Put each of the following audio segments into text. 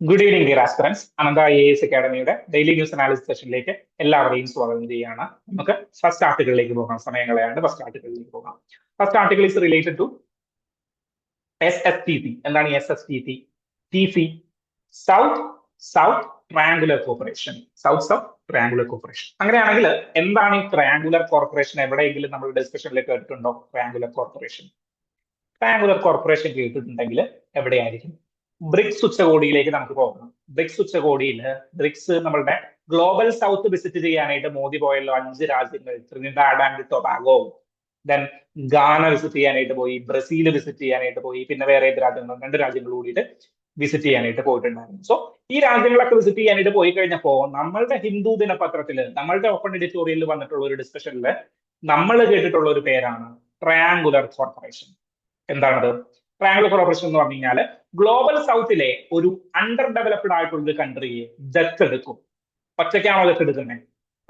Good evening dear aspirants. Anantha IAS അക്കാഡമിയുടെ daily news analysis സെഷനിലേക്ക് എല്ലാവരെയും സ്വാഗതം ചെയ്യുകയാണ്. നമുക്ക് ഫസ്റ്റ് ആർട്ടിക്കിളിലേക്ക് പോകാം. സമയം കളയാണ്ട് ഫസ്റ്റ് ആർട്ടിക്കിളിലേക്ക് പോകാം. First article is related to SSTT. എന്താണ് ഈ SSTT? TC, south south triangular corporation. South triangular corporation. അങ്ങനെയാണെങ്കിൽ എന്താണ് ഈ ട്രയാങ്കുലർ കോർപ്പറേഷൻ? എവിടെയെങ്കിലും നമ്മൾ ഡിസ്കഷനിലേക്ക് കേട്ടിട്ടുണ്ടോ ട്രയാങ്കുലർ കോർപ്പറേഷൻ? ട്രയാങ്കുലർ കോർപ്പറേഷൻ കേട്ടിട്ടുണ്ടെങ്കിൽ എവിടെയായിരിക്കും? ബ്രിക്സ് ഉച്ചകോടിയിലേക്ക് നമുക്ക് പോകണം. ബ്രിക്സ് ഉച്ചകോടിയിൽ നമ്മളുടെ ഗ്ലോബൽ സൗത്ത് വിസിറ്റ് ചെയ്യാനായിട്ട് മോദി പോയല്ലോ. 5 രാജ്യങ്ങൾ, ട്രിനിഡാഡ് ആൻഡ് ടൊബാഗോ, ദെൻ ഗാന വിസിറ്റ് ചെയ്യാനായിട്ട് പോയി, ബ്രസീൽ വിസിറ്റ് ചെയ്യാനായിട്ട് പോയി, പിന്നെ വേറെ ഏത് രാജ്യങ്ങൾ, 2 രാജ്യങ്ങൾ കൂടിയിട്ട് വിസിറ്റ് ചെയ്യാനായിട്ട് പോയിട്ടുണ്ടായിരുന്നു. സോ ഈ രാജ്യങ്ങളൊക്കെ വിസിറ്റ് ചെയ്യാനായിട്ട് പോയി കഴിഞ്ഞപ്പോ നമ്മളുടെ ഹിന്ദു ദിനപത്രത്തില്, നമ്മളുടെ ഓപ്പൺ എഡിറ്റോറിയലിൽ വന്നിട്ടുള്ള ഒരു ഡിസ്കഷനിൽ നമ്മൾ കേട്ടിട്ടുള്ള ഒരു പേരാണ് ട്രയാങ്കുലർ കോർപ്പറേഷൻ. എന്താണത്? ട്രയാങ്കുലർ കോർപ്പറേഷൻ എന്ന് പറഞ്ഞു കഴിഞ്ഞാൽ ഗ്ലോബൽ സൗത്തിലെ ഒരു അണ്ടർ ഡെവലപ്ഡ് ആയിട്ടുള്ള ഒരു കൺട്രിയെ ദത്തെടുക്കും. ഒറ്റയ്ക്കാണോ ദത്തെടുക്കുന്നത്?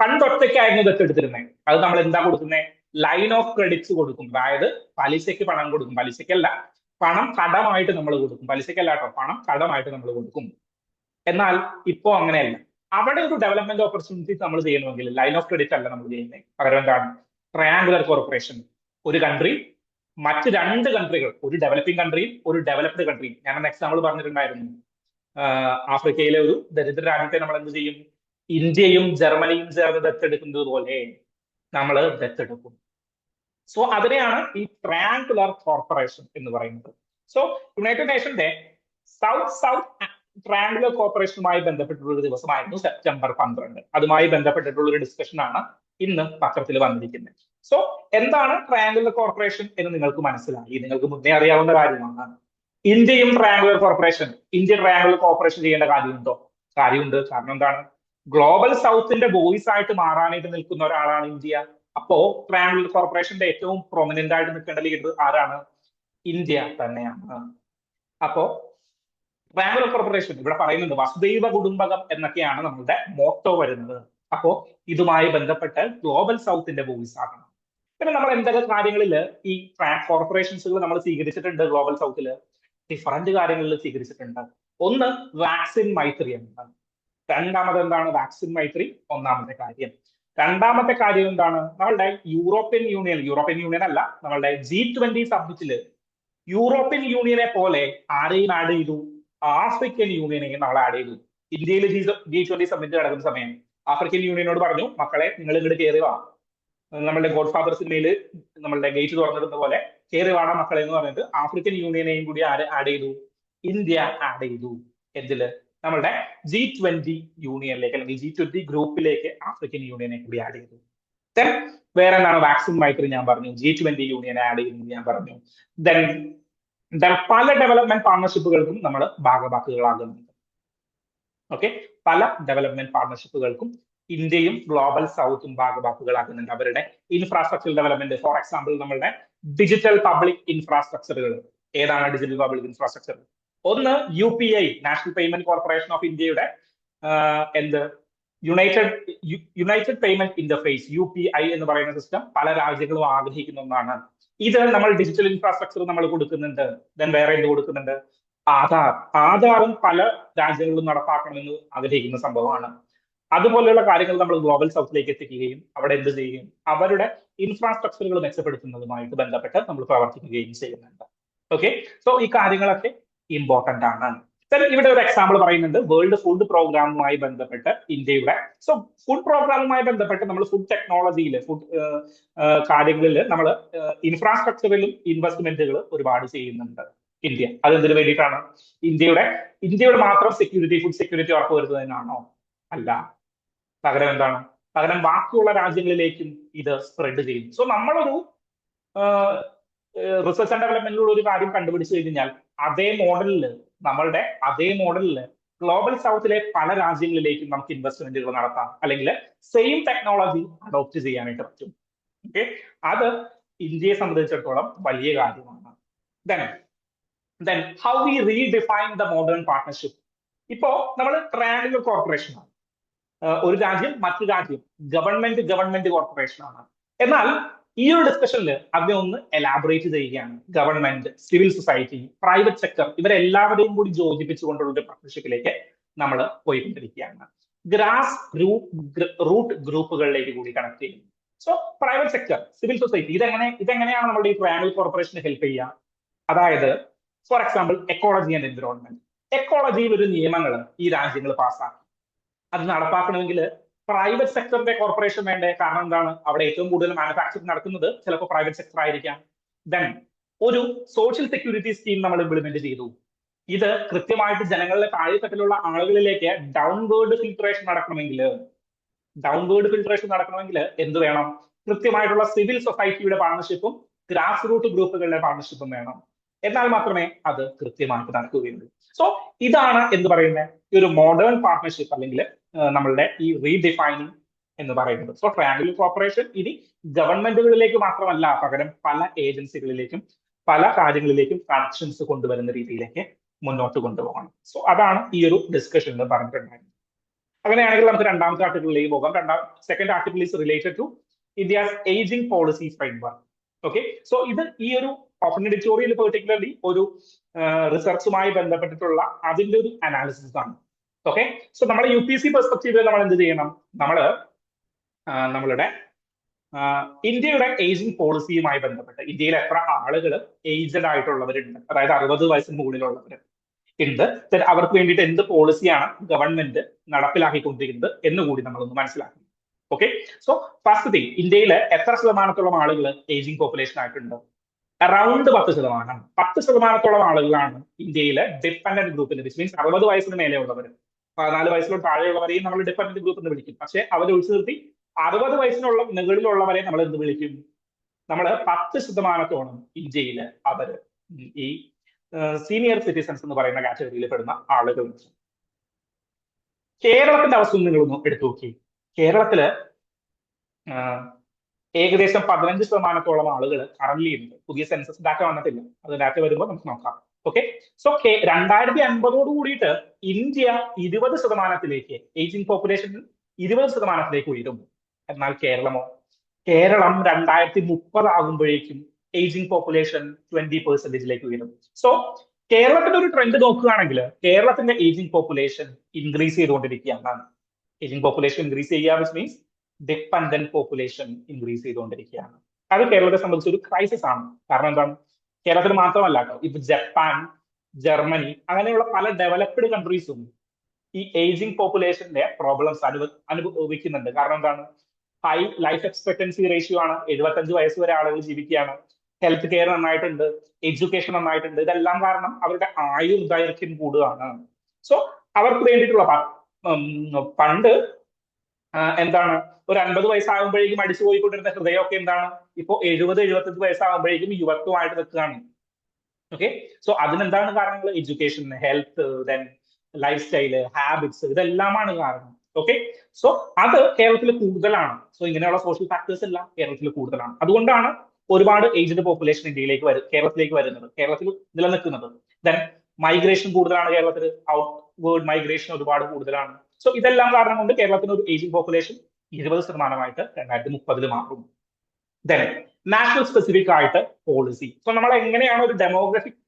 പണ്ട് ഒറ്റയ്ക്കായിരുന്നു ദത്തെടുത്തിരുന്നത്. അത് നമ്മൾ എന്താ കൊടുക്കുന്നത്? ലൈൻ ഓഫ് ക്രെഡിറ്റ്സ് കൊടുക്കും. അതായത് പലിശയ്ക്ക് പണം കൊടുക്കും. പലിശയ്ക്കല്ല, പണം കടമായിട്ട് നമ്മൾ കൊടുക്കും. പലിശയ്ക്കല്ല കേട്ടോ, പണം കടമായിട്ട് നമ്മൾ കൊടുക്കും. എന്നാൽ ഇപ്പോ അങ്ങനെയല്ല. അവിടെ ഒരു ഡെവലപ്മെന്റ് ഓപ്പർച്യൂണിറ്റീസ് നമ്മൾ ചെയ്യണമെങ്കിൽ ലൈൻ ഓഫ് ക്രെഡിറ്റ് അല്ല നമ്മൾ ചെയ്യുന്നത്. പകരം എന്താണ്? Triangular corporation. ഒരു കൺട്രി മറ്റ് 2 കൺട്രികൾ, ഒരു ഡെവലപ്പിംഗ് കൺട്രിയും ഒരു ഡെവലപ്ഡ് കൺട്രിയും. ഞാൻ എക്സാമ്പിൾ പറഞ്ഞിട്ടുണ്ടായിരുന്നു. ആഫ്രിക്കയിലെ ഒരു ദരിദ്ര രാജ്യത്തെ നമ്മൾ എന്ത് ചെയ്യും? ഇന്ത്യയും ജർമ്മനിയും ചേർന്ന് ദത്തെടുക്കുന്നത് പോലെ നമ്മൾ ദത്തെടുക്കും. സോ അതിനെയാണ് ഈ ട്രയാങ്കുലർ കോർപ്പറേഷൻ എന്ന് പറയുന്നത്. സോ യുണൈറ്റഡ് നേഷന്റെ സൗത്ത് ട്രയാങ്കുലർ കോർപ്പറേഷനുമായി ബന്ധപ്പെട്ടുള്ള ഒരു ദിവസമായിരുന്നു സെപ്റ്റംബർ 12. അതുമായി ബന്ധപ്പെട്ടിട്ടുള്ള ഒരു ഡിസ്കഷനാണ് ഇന്ന് പത്രത്തിൽ വന്നിരിക്കുന്നത്. സോ എന്താണ് ട്രയാങ്കുലർ കോർപ്പറേഷൻ എന്ന് നിങ്ങൾക്ക് മനസ്സിലായി, നിങ്ങൾക്ക് മുന്നേ അറിയാവുന്ന കാര്യമാണ്. ഇന്ത്യൻ ട്രയാങ്കുലർ കോർപ്പറേഷൻ ചെയ്യേണ്ട കാര്യമുണ്ടോ? കാര്യമുണ്ട്. കാരണം എന്താണ്? ഗ്ലോബൽ സൗത്തിന്റെ വോയിസ് ആയിട്ട് മാറാനായിട്ട് നിൽക്കുന്ന ഒരാളാണ് ഇന്ത്യ. അപ്പോ ട്രയാങ്കുലർ കോർപ്പറേഷന്റെ ഏറ്റവും പ്രൊമിനന്റ് ആയിട്ട് നിൽക്കേണ്ട ലീഡർ ആരാണ്? ഇന്ത്യ തന്നെയാണ്. അപ്പോ ട്രയാങ്കുലർ കോർപ്പറേഷൻ ഇവിടെ പറയുന്നുണ്ട് വസുദൈവ കുടുംബകം എന്നൊക്കെയാണ് നമ്മളുടെ മോട്ടോ വരുന്നത്. അപ്പോ ഇതുമായി ബന്ധപ്പെട്ട് ഗ്ലോബൽ സൗത്തിന്റെ വോയിസ് ആകണം. പിന്നെ നമ്മൾ എന്തൊക്കെ കാര്യങ്ങളിൽ ഈ കോർപ്പറേഷൻസുകൾ നമ്മൾ സ്വീകരിച്ചിട്ടുണ്ട് ഗ്ലോബൽ സൗത്തിൽ? ഡിഫറന്റ് കാര്യങ്ങളിൽ സ്വീകരിച്ചിട്ടുണ്ട്. ഒന്ന് വാക്സിൻ മൈത്രി എന്നാണ്. രണ്ടാമത് എന്താണ്? വാക്സിൻ മൈത്രി ഒന്നാമത്തെ കാര്യം. രണ്ടാമത്തെ കാര്യം എന്താണ്? നമ്മളുടെ യൂറോപ്യൻ യൂണിയൻ അല്ല, നമ്മളുടെ G20 സബ്മിറ്റില് യൂറോപ്യൻ യൂണിയനെ പോലെ ആരെയും ആഡ് ചെയ്തു? ആഫ്രിക്കൻ യൂണിയനെയും നമ്മൾ ആഡ് ചെയ്തു. ഇന്ത്യയിൽ G20 സബ്മിറ്റ് നടക്കുന്ന സമയം ആഫ്രിക്കൻ യൂണിയനോട് പറഞ്ഞു, മക്കളെ നിങ്ങൾ ഇങ്ങോട്ട് കയറി വാ. നമ്മളുടെ ഗോഡ് ഫാദർ സിനിമയിൽ നമ്മളുടെ ഗേറ്റ് തുറന്നിടുന്ന പോലെ കയറി വാണ മക്കളെ എന്ന് പറഞ്ഞിട്ട് ആഫ്രിക്കൻ യൂണിയനെയും കൂടി ആഡ് ചെയ്തു. ഇന്ത്യ ആഡ് ചെയ്തു. എന്തില്? നമ്മളുടെ G20 യൂണിയനിലേക്ക്, അല്ലെങ്കിൽ G20 ഗ്രൂപ്പിലേക്ക് ആഫ്രിക്കൻ യൂണിയനെ കൂടി ആഡ് ചെയ്തു. ദെൻ വേറെ എന്താണ്? വാക്സിൻ മൈത്രി ഞാൻ പറഞ്ഞു. G20 യൂണിയനെ ആഡ് ചെയ്യുന്നത് ഞാൻ പറഞ്ഞു. ദെൻ പല ഡെവലപ്മെന്റ് പാർട്ണർഷിപ്പുകൾക്കും നമ്മൾ ഭാഗവാക്കുകളാകുന്നുണ്ട്. ഓക്കെ, പല ഡെവലപ്മെന്റ് പാർട്ണർഷിപ്പുകൾക്കും ഇന്ത്യയും ഗ്ലോബൽ സൗത്തും ഭാഗവാക്കുകളാകുന്നുണ്ട്. അവരുടെ ഇൻഫ്രാസ്ട്രക്ചർ ഡെവലപ്മെന്റ്, ഫോർ എക്സാമ്പിൾ നമ്മളുടെ ഡിജിറ്റൽ പബ്ലിക് ഇൻഫ്രാസ്ട്രക്ചറുകൾ. ഏതാണ് ഡിജിറ്റൽ പബ്ലിക് ഇൻഫ്രാസ്ട്രക്ചർ? ഒന്ന് UPI, national payment corporation of ഇന്ത്യയുടെ യുണൈറ്റഡ് പേയ്മെന്റ് ഇന്റർഫേസ്, UPI എന്ന് പറയുന്ന സിസ്റ്റം പല രാജ്യങ്ങളും ആഗ്രഹിക്കുന്ന ഒന്നാണ്. ഇത് നമ്മൾ ഡിജിറ്റൽ ഇൻഫ്രാസ്ട്രക്ചർ നമ്മൾ കൊടുക്കുന്നുണ്ട്. ദെൻ വേറെ എന്ത് കൊടുക്കുന്നുണ്ട്? ആധാറും പല രാജ്യങ്ങളിലും നടപ്പാക്കണമെന്ന് ആഗ്രഹിക്കുന്ന സംഭവമാണ്. അതുപോലെയുള്ള കാര്യങ്ങൾ നമ്മൾ ഗ്ലോബൽ സൗത്തിലേക്ക് എത്തിക്കുകയും അവിടെ എന്ത് ചെയ്യുകയും അവരുടെ ഇൻഫ്രാസ്ട്രക്ചറുകൾ മെച്ചപ്പെടുത്തുന്നതുമായിട്ട് ബന്ധപ്പെട്ട് നമ്മൾ പ്രവർത്തിക്കുകയും ചെയ്യുന്നുണ്ട്. ഓക്കെ, സോ ഈ കാര്യങ്ങളൊക്കെ ഇമ്പോർട്ടന്റ് ആണ്. ഇവിടെ ഒരു എക്സാമ്പിൾ പറയുന്നുണ്ട് വേൾഡ് ഫുഡ് പ്രോഗ്രാമുമായി ബന്ധപ്പെട്ട് ഇന്ത്യയുടെ. സോ ഫുഡ് പ്രോഗ്രാമുമായി ബന്ധപ്പെട്ട് നമ്മൾ ഫുഡ് ടെക്നോളജിയിൽ, ഫുഡ് കാര്യങ്ങളിൽ നമ്മൾ ഇൻഫ്രാസ്ട്രക്ചറിലും ഇൻവെസ്റ്റ്മെന്റുകൾ ഒരുപാട് ചെയ്യുന്നുണ്ട് ഇന്ത്യ. അതെന്തിനു വേണ്ടിയിട്ടാണ്? ഇന്ത്യയുടെ മാത്രം ഫുഡ് സെക്യൂരിറ്റി ഉറപ്പുവരുത്തുന്നതിനാണോ? അല്ല. പകരം എന്താണ്? പകരം ബാക്കിയുള്ള രാജ്യങ്ങളിലേക്കും ഇത് സ്പ്രെഡ് ചെയ്യും. സോ നമ്മളൊരു റിസർച്ച് ആൻഡ് ഡെവലപ്മെന്റിലുള്ള ഒരു കാര്യം കണ്ടുപിടിച്ചു കഴിഞ്ഞാൽ അതേ മോഡലില് ഗ്ലോബൽ സൗത്തിലെ പല രാജ്യങ്ങളിലേക്കും നമുക്ക് ഇൻവെസ്റ്റ്മെന്റുകൾ നടത്താം, അല്ലെങ്കിൽ സെയിം ടെക്നോളജി അഡോപ്റ്റ് ചെയ്യാനായിട്ട് പറ്റും. ഓക്കെ, അത് ഇന്ത്യയെ സംബന്ധിച്ചിടത്തോളം വലിയ കാര്യമാണ്. Then how we redefine the modern partnership. ഇപ്പോ നമ്മൾ ട്രയാങ്കുലർ കോർപ്പറേഷൻ ആണ്. ഒരു രാജ്യം മറ്റു രാജ്യം ഗവൺമെന്റ് കോർപ്പറേഷൻ ആണ്. എന്നാൽ ഈ ഒരു ഡിസ്കഷനിൽ അതിനെ ഒന്ന് എലാബറേറ്റ് ചെയ്യുകയാണ്. Government, civil society, private sector ഇവരെല്ലാവരെയും കൂടി യോജിപ്പിച്ചുകൊണ്ടുള്ള ഒരു പാർട്ണർഷിപ്പിലേക്ക് നമ്മൾ പോയിക്കൊണ്ടിരിക്കുകയാണ്. ഗ്രാസ് റൂട്ട് ഗ്രൂപ്പുകളിലേക്ക് കൂടി കണക്ട് ചെയ്യുന്നു. So private sector, civil society ഇതെങ്ങനെയാണ് നമ്മുടെ ഈ ട്രയാങ്കിൾ കോർപ്പറേഷന് ഹെൽപ്പ് ചെയ്യുക? അതായത് for example ecology and environment. എക്കോളജിയിൽ ഒരു നിയമങ്ങൾ ഈ രാജ്യങ്ങൾ പാസ്സാക്കി. അത് നടപ്പാക്കണമെങ്കിൽ പ്രൈവറ്റ് സെക്ടറിന്റെ കോർപ്പറേഷൻ വേണ്ടേ? കാരണം എന്താണ്? അവിടെ ഏറ്റവും കൂടുതൽ മാനുഫാക്ചറിംഗ് നടക്കുന്നത് ചിലപ്പോൾ പ്രൈവറ്റ് സെക്ടർ ആയിരിക്കാം. ദെൻ ഒരു സോഷ്യൽ സെക്യൂരിറ്റി സ്കീം നമ്മൾ ഇംപ്ലിമെന്റ് ചെയ്തു. ഇത് കൃത്യമായിട്ട് ജനങ്ങളുടെ താഴെത്തട്ടിലുള്ള ആളുകളിലേക്ക് ഡൗൺവേർഡ് ഫിൽട്രേഷൻ നടക്കണമെങ്കിൽ എന്ത് വേണം? കൃത്യമായിട്ടുള്ള സിവിൽ സൊസൈറ്റിയുടെ പാർട്ണർഷിപ്പും ഗ്രാസ് റൂട്ട് ഗ്രൂപ്പുകളുടെ പാർട്ണർഷിപ്പും വേണം. എന്നാൽ മാത്രമേ അത് കൃത്യമായിട്ട് നടക്കുകയുള്ളൂ. സോ ഇതാണ് എന്ത് പറയുന്നത്, ഈ ഒരു മോഡേൺ പാർട്ണർഷിപ്പ് അല്ലെങ്കിൽ നമ്മളുടെ ഈ റീഡിഫൈനിങ് എന്ന് പറയുന്നത്. സോ ട്രയാങ്കിൾ കോർപ്പറേഷൻ ഇനി ഗവൺമെന്റുകളിലേക്ക് മാത്രമല്ല, പകരം പല ഏജൻസികളിലേക്കും പല കാര്യങ്ങളിലേക്കും കണക്ഷൻസ് കൊണ്ടുവരുന്ന രീതിയിലേക്ക് മുന്നോട്ട് കൊണ്ടുപോകണം. സോ അതാണ് ഈ ഒരു ഡിസ്കഷനിൽ പറഞ്ഞിട്ടുണ്ടായിരുന്നത്. അങ്ങനെയാണെങ്കിൽ നമുക്ക് രണ്ടാമത്തെ ആർട്ടിക്കിളിലേക്ക് പോകാം. Second article is related to India's aging policy framework. Okay, so ഇത് ഈ ഒരു ഓപ്പൺ എഡിറ്റോറിയൽ പെർട്ടിക്കുലർലി ഒരു റിസർച്ചുമായി ബന്ധപ്പെട്ടിട്ടുള്ള അതിന്റെ ഒരു അനാലിസിസ് ആണ്. ഓക്കെ, സോ നമ്മുടെ UPSC പെർസ്പെക്റ്റീവിൽ നമ്മൾ എന്ത് ചെയ്യണം? നമ്മളുടെ ഇന്ത്യയുടെ ഏജിംഗ് പോളിസിയുമായി ബന്ധപ്പെട്ട് ഇന്ത്യയിൽ എത്ര ആളുകൾ ഏജ്ഡ് ആയിട്ടുള്ളവരുണ്ട്, അതായത് 60 വയസ്സിന് മുകളിലുള്ളവർ ഉണ്ട്, അവർക്ക് വേണ്ടിയിട്ട് എന്ത് പോളിസിയാണ് ഗവൺമെന്റ് നടപ്പിലാക്കിക്കൊണ്ടിരിക്കുന്നത് എന്ന് കൂടി നമ്മളൊന്ന് മനസ്സിലാക്കണം. ഓക്കെ, സോ ഫസ്റ്റ് തിങ്, ഇന്ത്യയിൽ എത്ര ശതമാനത്തോളം ആളുകൾ ഏജിംഗ് പോപ്പുലേഷൻ ആയിട്ടുണ്ട്? അറൌണ്ട് 10%. 10%-ഓളം ആളുകളാണ് ഇന്ത്യയിലെ ഡിപ്പെൻഡന്റ് ഗ്രൂപ്പിൽ, വിച്ച് മീൻസ് 60 വയസ്സിന് മേലെ ഉള്ളവർ. 14 വയസ്സിലോ താഴെയുള്ളവരെയും നമ്മൾ ഡിപ്പെൻഡന്റ് ഗ്രൂപ്പ് എന്ന് വിളിക്കും. പക്ഷെ അവർ ഒഴിച്ചു നിർത്തി 60 വയസ്സിനുള്ള മുകളിലുള്ളവരെ നമ്മൾ എന്ത് വിളിക്കും? നമ്മൾ 10%-ഓളം ഇന്ത്യയിൽ അവർ ഈ സീനിയർ സിറ്റിസൺസ് എന്ന് പറയുന്ന കാറ്റഗറിയിൽ പെടുന്ന ആളുകൾ. കേരളത്തിന്റെ അവസ്ഥ നിങ്ങളൊന്ന് എടുത്തു നോക്കി. കേരളത്തില് ഏകദേശം 15%-ഓളം ആളുകൾ കറന്റ് ഉണ്ട്. പുതിയ സെൻസസ് ഡാറ്റ വന്നിട്ടില്ല, അത് ഡാറ്റ വരുമ്പോൾ നമുക്ക് നോക്കാം. ഓക്കെ, സോ 2050 കൂടിയിട്ട് ഇന്ത്യ 20%-ലേക്ക് ഏജിംഗ് പോപ്പുലേഷൻ 20%-ലേക്ക് ഉയരും. എന്നാൽ കേരളം 2030 ആകുമ്പോഴേക്കും ഏജിംഗ് പോപ്പുലേഷൻ 20%-ലേക്ക് ഉയരും. സോ കേരളത്തിന്റെ ഒരു ട്രെൻഡ് നോക്കുകയാണെങ്കിൽ കേരളത്തിന്റെ ഏജിംഗ് പോപ്പുലേഷൻ ഇൻക്രീസ് ചെയ്തുകൊണ്ടിരിക്കുകയാണ്. ഏജിംഗ് പോപ്പുലേഷൻ ഇൻക്രീസ് ചെയ്യുക which means dependent population increase ചെയ്തുകൊണ്ടിരിക്കുകയാണ്. അത് കേരളത്തെ സംബന്ധിച്ച് ഒരു ക്രൈസിസ് ആണ്. കാരണം എന്താണ്? കേരളത്തിൽ മാത്രമല്ല കേട്ടോ, ഇപ്പൊ ജപ്പാൻ, ജർമ്മനി അങ്ങനെയുള്ള പല ഡെവലപ്ഡ് കൺട്രീസും ഈ ഏജിംഗ് പോപ്പുലേഷന്റെ പ്രോബ്ലംസ് അനുഭവിക്കുന്നുണ്ട്. കാരണം എന്താണ്? ഹൈ ലൈഫ് എക്സ്പെക്ടൻസി റേഷ്യോ ആണ്. 75 വയസ്സ് വരെ ആളുകൾ ജീവിക്കുകയാണ്. ഹെൽത്ത് കെയർ നന്നായിട്ടുണ്ട്, എഡ്യൂക്കേഷൻ നന്നായിട്ടുണ്ട്. ഇതെല്ലാം കാരണം അവരുടെ ആയുർദൈർഘ്യം കൂടുകയാണ്. സോ അവർക്ക് വേണ്ടിയിട്ടുള്ള പണ്ട് എന്താണ്, ഒരു 50 വയസ്സാകുമ്പോഴേക്കും അടിച്ചു പോയിക്കൊണ്ടിരുന്ന ഹൃദയമൊക്കെ എന്താണ്, ഇപ്പോ 70-75 വയസ്സാകുമ്പോഴേക്കും യുവത്വമായിട്ട് നിൽക്കുകയാണ്. ഓക്കെ, സോ അതിനെന്താണ് കാരണങ്ങൾ? Education, health, then life style, habits, ഇതെല്ലാമാണ് കാരണം. ഓക്കെ, സോ അത് കേരളത്തിൽ കൂടുതലാണ്. സോ ഇങ്ങനെയുള്ള സോഷ്യൽ ഫാക്ടേഴ്സ് എല്ലാം കേരളത്തിൽ കൂടുതലാണ്. അതുകൊണ്ടാണ് ഒരുപാട് ഏജ്ഡ് പോപ്പുലേഷൻ കേരളത്തിലേക്ക് വരുന്നത്, കേരളത്തിൽ നിലനിൽക്കുന്നത്. ദെൻ മൈഗ്രേഷൻ കൂടുതലാണ് കേരളത്തിൽ, ഔട്ട്വേർഡ് മൈഗ്രേഷൻ ഒരുപാട് കൂടുതലാണ്. സോ ഇതെല്ലാം കാരണം കൊണ്ട് കേരളത്തിന് ഒരു ഏജിംഗ് പോപ്പുലേഷൻ 20%-ആയിട്ട് 2030 മാറും. ദെൻ നാഷണൽ സ്പെസിഫിക് ആയിട്ട് പോളിസി. സോ നമ്മൾ എങ്ങനെയാണ് ഒരു ഡെമോഗ്രഫിക്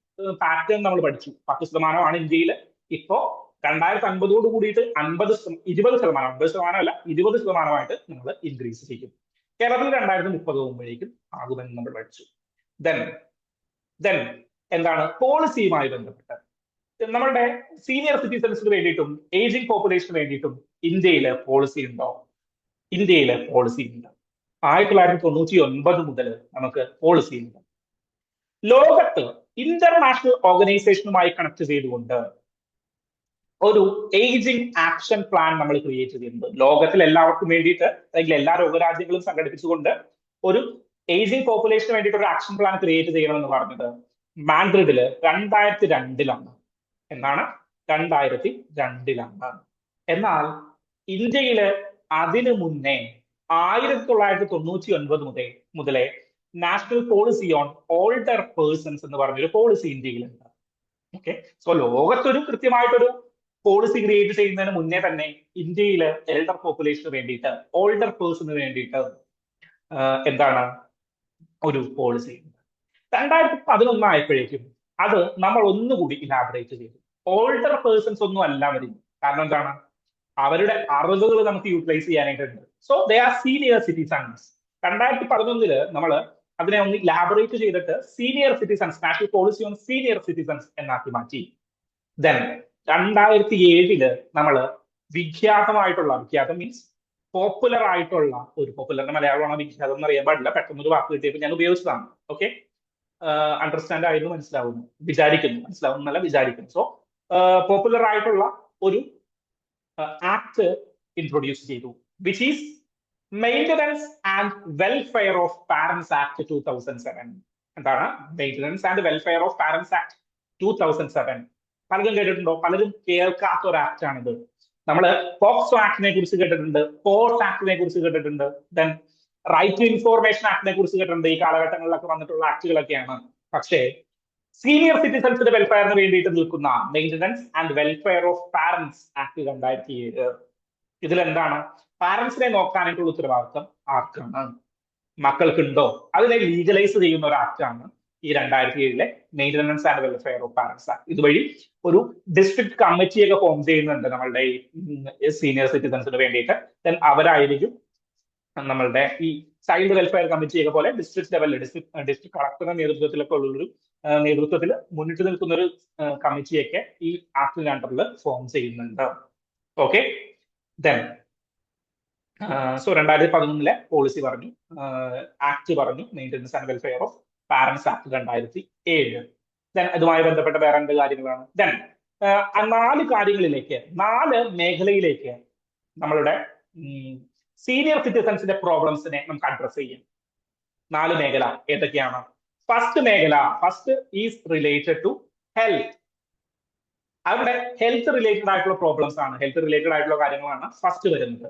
പാറ്റേൺ നമ്മൾ പഠിച്ചു. 10%-ആണ് ഇന്ത്യയിൽ. ഇപ്പോ 2050 കൂടിയിട്ട് 50%-അല്ല 20%-ആയിട്ട് നമ്മൾ ഇൻക്രീസ് ചെയ്യും. കേരളത്തിൽ 2030 ആകുമ്പോഴേക്കും ആകുമെന്ന് നമ്മൾ പഠിച്ചു. ദെൻ എന്താണ് പോളിസിയുമായി ബന്ധപ്പെട്ട് നമ്മളുടെ സീനിയർ സിറ്റിസൺസിന് വേണ്ടിയിട്ടും ഏജിംഗ് പോപ്പുലേഷന് വേണ്ടിയിട്ടും ഇന്ത്യയിലെ പോളിസി ഉണ്ടോ? ഇന്ത്യയിലെ പോളിസി ഉണ്ട്. 1999 മുതൽ നമുക്ക് പോളിസി ഉണ്ട്. ലോകത്ത് ഇന്റർനാഷണൽ ഓർഗനൈസേഷനുമായി കണക്ട് ചെയ്തുകൊണ്ട് ഒരു ഏജിംഗ് ആക്ഷൻ പ്ലാൻ നമ്മൾ ക്രിയേറ്റ് ചെയ്തിട്ടുണ്ട്. ലോകത്തിൽ എല്ലാവർക്കും വേണ്ടിയിട്ട്, അല്ലെങ്കിൽ എല്ലാ ലോകരാജ്യങ്ങളും സംഘടിപ്പിച്ചുകൊണ്ട് ഒരു ഏജിംഗ് പോപ്പുലേഷന് വേണ്ടിയിട്ട് ഒരു ആക്ഷൻ പ്ലാൻ ക്രിയേറ്റ് ചെയ്യണമെന്ന് പറഞ്ഞത് മാഡ്രിഡില് 2002-ലാണ്. എന്നാണ് 2002-ലാണ്. എന്നാൽ ഇന്ത്യയില് അതിനു മുന്നേ 1999 മുതലേ national policy on older persons എന്ന് പറഞ്ഞൊരു പോളിസി ഇന്ത്യയിലുണ്ട്. ഓക്കെ, സോ ലോകത്തൊരു കൃത്യമായിട്ടൊരു പോളിസി ക്രിയേറ്റ് ചെയ്യുന്നതിന് മുന്നേ തന്നെ ഇന്ത്യയില് എൽഡർ പോപ്പുലേഷന് വേണ്ടിയിട്ട്, ഓൾഡർ പേഴ്സണിന് വേണ്ടിയിട്ട് എന്താണ് ഒരു പോളിസി ഉണ്ട്. 2011 ആയപ്പോഴേക്കും അത് നമ്മൾ ഒന്നുകൂടി ഇലാബറേറ്റ് ചെയ്തു. ഓൾഡർ പേഴ്സൺസ് ഒന്നും അല്ല വരുന്നത്. കാരണം എന്താണ്? അവരുടെ അറിവുകൾ നമുക്ക് യൂട്ടിലൈസ് ചെയ്യാനായിട്ടുണ്ട്. So they are senior citizens. 2011 നമ്മൾ അതിനെ ഒന്ന് ഇലാബറേറ്റ് ചെയ്തിട്ട് senior citizens, national policy on senior citizens എന്നാക്കി മാറ്റി. ദെൻ 2007 നമ്മൾ വിഖ്യാതം മീൻസ് പോപ്പുലർ ആയിട്ടുള്ള ഒരു, പോപ്പുലറിന്റെ മലയാളമാണ് വിഖ്യാതം എന്ന് അറിയാൻ പാടില്ല, പെട്ടെന്നൊരു വാക്ക് കിട്ടിയപ്പോൾ ഞാൻ ഉപയോഗിച്ചതാണ്. ഓക്കെ, അണ്ടർസ്റ്റാൻഡ് ആയിരുന്നു, മനസ്സിലാവുന്നു വിചാരിക്കുന്നു, മനസ്സിലാവുന്നല്ല വിചാരിക്കുന്നു. സോ പോപ്പുലർ ആയിട്ടുള്ള ഒരു ആക്ട് ഇൻട്രൊഡ്യൂസ് ചെയ്തു, which is maintenance and welfare of parents act 2007. എന്താണ് maintenance and welfare of parents act 2007? പലരും കേട്ടിട്ടുണ്ടോ? പലരും കേൾക്കാത്ത ഒരു ആക്ട് ആണിത്. നമ്മൾ പോക്സോ ആക്ടിനെ കുറിച്ച് കേട്ടിട്ടുണ്ട്, പോർട്ട് ആക്ടിനെ കുറിച്ച് കേട്ടിട്ടുണ്ട്, ദെൻ റൈറ്റ് ടു ഇൻഫോർമേഷൻ ആക്ടിനെ കുറിച്ച് കേട്ടിട്ടുണ്ട്. ഈ കാലഘട്ടങ്ങളിലൊക്കെ വന്നിട്ടുള്ള ആക്ടുകളൊക്കെയാണ്. പക്ഷേ സീനിയർ സിറ്റിസൺസിന്റെ വെൽഫെയറിന് വേണ്ടിയിട്ട് നിൽക്കുന്ന maintenance and welfare of parents act 2007, ഇതിലെന്താണ്? പാരന്റ്സിനെ നോക്കാനായിട്ടുള്ള ഉത്തരവാദിത്വം ആർക്കാണ്? മക്കൾക്കുണ്ടോ? അതിനെ ലീഗലൈസ് ചെയ്യുന്ന ഒരു ആക്ടാണ് ഈ 2007 maintenance and welfare of parents act. ഇതുവഴി ഒരു ഡിസ്ട്രിക്ട് കമ്മിറ്റിയൊക്കെ ഫോം ചെയ്യുന്നുണ്ട് നമ്മളുടെ ഈ സീനിയർ സിറ്റിസൺസിന് വേണ്ടിയിട്ട്. ദെൻ അവരായിരിക്കും നമ്മളുടെ ഈ ചൈൽഡ് വെൽഫെയർ കമ്മിറ്റിയൊക്കെ പോലെ ഡിസ്ട്രിക്ട് ലെവലിൽ ഡിസ്ട്രിക്ട് കളക്ടറുടെ നേതൃത്വത്തിലൊക്കെ ഉള്ളൊരു നേതൃത്വത്തിൽ മുന്നിട്ട് നിൽക്കുന്ന ഒരു കമ്മിറ്റിയൊക്കെ ഈ ആക്ടിന്റെ അണ്ടറിൽ ഫോം ചെയ്യുന്നുണ്ട്. ഓക്കെ, ദെൻ സോ 2011 പോളിസി പറഞ്ഞു, ആക്ട് പറഞ്ഞു, maintenance and welfare of parents act 2007. Then അതുമായി ബന്ധപ്പെട്ട വേറെ എന്ത് കാര്യങ്ങളാണ്? ദെൻ 4 കാര്യങ്ങളിലേക്ക്, 4 മേഖലയിലേക്ക് നമ്മളുടെ സീനിയർ സിറ്റിസൺസിന്റെ പ്രോബ്ലംസിനെ നമുക്ക് അഡ്രസ് ചെയ്യാം. 4 മേഖല ഏതൊക്കെയാണ്? ഫസ്റ്റ് മേഖല, first is related to health. അവരുടെ ഹെൽത്ത് റിലേറ്റഡ് ആയിട്ടുള്ള പ്രോബ്ലംസ് ആണ്, ഹെൽത്ത് റിലേറ്റഡ് ആയിട്ടുള്ള കാര്യങ്ങളാണ് ഫസ്റ്റ് വരുന്നത്.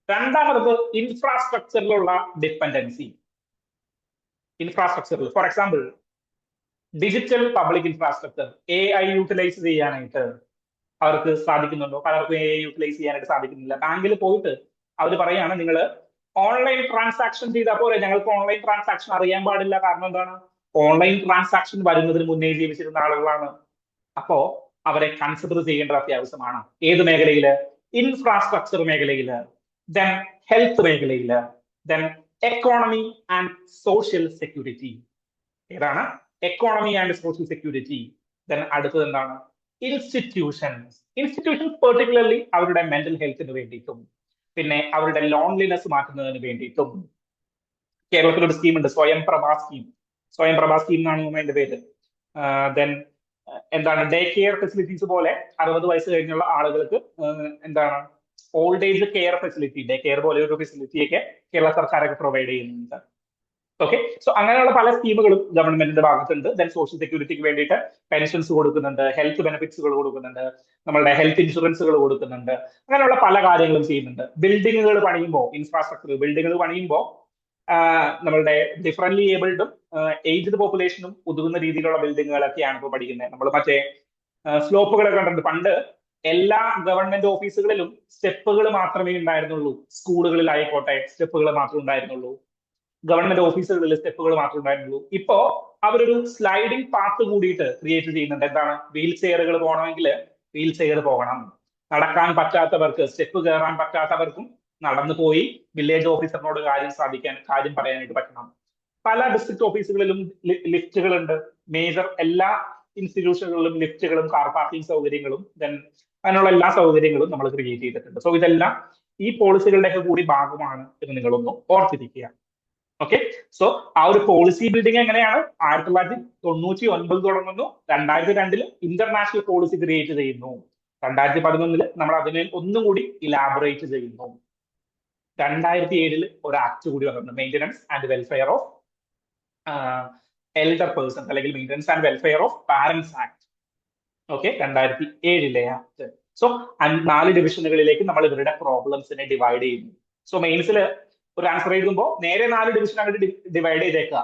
രണ്ടാമത് ഇൻഫ്രാസ്ട്രക്ചറിലുള്ള ഡിപ്പെൻഡൻസി. ഇൻഫ്രാസ്ട്രക്ചറിൽ for example digital public infrastructure, AI utilise ചെയ്യാനായിട്ട് അവർക്ക് സാധിക്കുന്നുണ്ടോ? പലർക്കും AI യൂട്ടിലൈസ് ചെയ്യാനായിട്ട് സാധിക്കുന്നില്ല. ബാങ്കിൽ പോയിട്ട് അവർ പറയാണ്, നിങ്ങൾ ഓൺലൈൻ ട്രാൻസാക്ഷൻ ചെയ്താൽ പോലെ, ഞങ്ങൾക്ക് ഓൺലൈൻ ട്രാൻസാക്ഷൻ അറിയാൻ പാടില്ല. കാരണം എന്താണ്? ഓൺലൈൻ ട്രാൻസാക്ഷൻ വരുന്നതിന് മുന്നേ ജീവിച്ചിരുന്ന ആളുകളാണ്. അപ്പോ അവരെ കൺസിഡർ ചെയ്യേണ്ടത് അത്യാവശ്യമാണ്. ഏത് മേഖലയില്? ഇൻഫ്രാസ്ട്രക്ചർ മേഖലയില്, ദെൻ ഹെൽത്ത് മേഖലയില്, then economy and social security. ഏതാണ്? Economy and social security. Then അടുത്തത് എന്താണ്? ഇൻസ്റ്റിറ്റ്യൂഷൻസ്. ഇൻസ്റ്റിറ്റ്യൂഷൻസ് പെർട്ടിക്കുലർലി അവരുടെ മെന്റൽ ഹെൽത്തിന് വേണ്ടിയിട്ടും പിന്നെ അവരുടെ ലോൺലിനെസ് മാറ്റുന്നതിന് വേണ്ടിയിട്ടും. കേരളത്തിലൊരു സ്കീം ഉണ്ട്, സ്വയം പ്രഭാ സ്കീം. സ്വയം പ്രഭാ സ്കീം എന്നാണ് അതിന്റെ പേര്. ദെൻ എന്താണ്? ഡേ കെയർ ഫെസിലിറ്റീസ് പോലെ 60 വയസ്സ് കഴിഞ്ഞുള്ള ആളുകൾക്ക് എന്താണ് old age care facility, day care പോലെ ഒരു ഫെസിലിറ്റിയൊക്കെ കേരള സർക്കാരൊക്കെ പ്രൊവൈഡ് ചെയ്യുന്നുണ്ട്. ഓക്കെ, സോ അങ്ങനെയുള്ള പല സ്കീമുകളും ഗവൺമെന്റിന്റെ ഭാഗത്തുണ്ട്. ദെൻ സോഷ്യൽ സെക്യൂരിറ്റിക്ക് വേണ്ടിയിട്ട് പെൻഷൻസ് കൊടുക്കുന്നുണ്ട്, ഹെൽത്ത് ബെനിഫിറ്റ്സുകൾ കൊടുക്കുന്നുണ്ട്, നമ്മളുടെ ഹെൽത്ത് ഇൻഷുറൻസുകൾ കൊടുക്കുന്നുണ്ട്. അങ്ങനെയുള്ള പല കാര്യങ്ങളും ചെയ്യുന്നുണ്ട്. ബിൽഡിങ്ങുകൾ പണിയുമ്പോൾ, ഇൻഫ്രാസ്ട്രക്ചർ ബിൽഡിങ്ങുകൾ പണിയുമ്പോൾ നമ്മളുടെ ഡിഫറൻറ്റ്ലി ഏബിൾഡും ഏജ്ഡ് പോപ്പുലേഷനും ഒതുങ്ങുന്ന രീതിയിലുള്ള ബിൽഡിങ്ങുകളൊക്കെയാണ് ഇപ്പോൾ പഠിക്കുന്നത്. നമ്മൾ മറ്റേ സ്ലോപ്പുകളൊക്കെ കണ്ടിട്ടുണ്ട്. പണ്ട് എല്ലാ ഗവൺമെന്റ് ഓഫീസുകളിലും സ്റ്റെപ്പുകൾ മാത്രമേ ഉണ്ടായിരുന്നുള്ളൂ. സ്കൂളുകളിലായിക്കോട്ടെ സ്റ്റെപ്പുകൾ മാത്രമേ ഉണ്ടായിരുന്നുള്ളൂ. ഗവൺമെന്റ് ഓഫീസുകളിൽ സ്റ്റെപ്പുകൾ മാത്രമേ ഉണ്ടായിരുന്നുള്ളൂ. ഇപ്പോ അവരൊരു സ്ലൈഡിംഗ് പാത്ത് കൂടിയിട്ട് ക്രിയേറ്റ് ചെയ്യുന്നുണ്ട്. എന്താണ്? വീൽ ചെയറുകൾ പോകണമെങ്കിൽ വീൽ ചെയർ പോകണം, നടക്കാൻ പറ്റാത്തവർക്ക്, സ്റ്റെപ്പ് കയറാൻ പറ്റാത്തവർക്കും നടന്നു പോയി വില്ലേജ് ഓഫീസറിനോട് കാര്യം പറയാനായിട്ട് പറ്റണം. പല ഡിസ്ട്രിക്ട് ഓഫീസുകളിലും ലിഫ്റ്റുകളുണ്ട്. മേജർ എല്ലാ ഇൻസ്റ്റിറ്റ്യൂഷനുകളിലും ലിഫ്റ്റുകളും കാർ പാർക്കിംഗ് സൗകര്യങ്ങളും ദെൻ അതിനുള്ള എല്ലാ സൗകര്യങ്ങളും നമ്മൾ ക്രിയേറ്റ് ചെയ്തിട്ടുണ്ട്. സോ ഇതെല്ലാം ഈ പോളിസികളുടെ ഒക്കെ കൂടി ഭാഗമാണ് എന്ന് നിങ്ങളൊന്ന് ഓർത്തിരിക്കുക. ഓക്കെ, സോ ആ ഒരു പോളിസി ബിൽഡിംഗ് എങ്ങനെയാണ്? 1999 തുടങ്ങുന്നു, 2002 ഇന്റർനാഷണൽ പോളിസി ക്രിയേറ്റ് ചെയ്യുന്നു, 2011 നമ്മൾ അതിനെ ഒന്നും കൂടി ഇലാബറേറ്റ് ചെയ്യുന്നു, 2007 ഒരു ആക്ട് കൂടി വന്നിട്ടുണ്ട്, maintenance and welfare of elder persons അല്ലെങ്കിൽ maintenance and welfare of parents act. Okay, 2007 act. So 4 ഡിവിഷനുകളിലേക്ക് നമ്മൾ ഇവരുടെ പ്രോബ്ലംസിനെ ഡിവൈഡ് ചെയ്യുന്നു. സോ മെയിൻസിൽ ഒരു ആൻസർ എഴുതുമ്പോൾ നേരെ 4 ഡിവിഷൻ അങ്ങോട്ട് ഡിവൈഡ് ചെയ്തേക്കുക.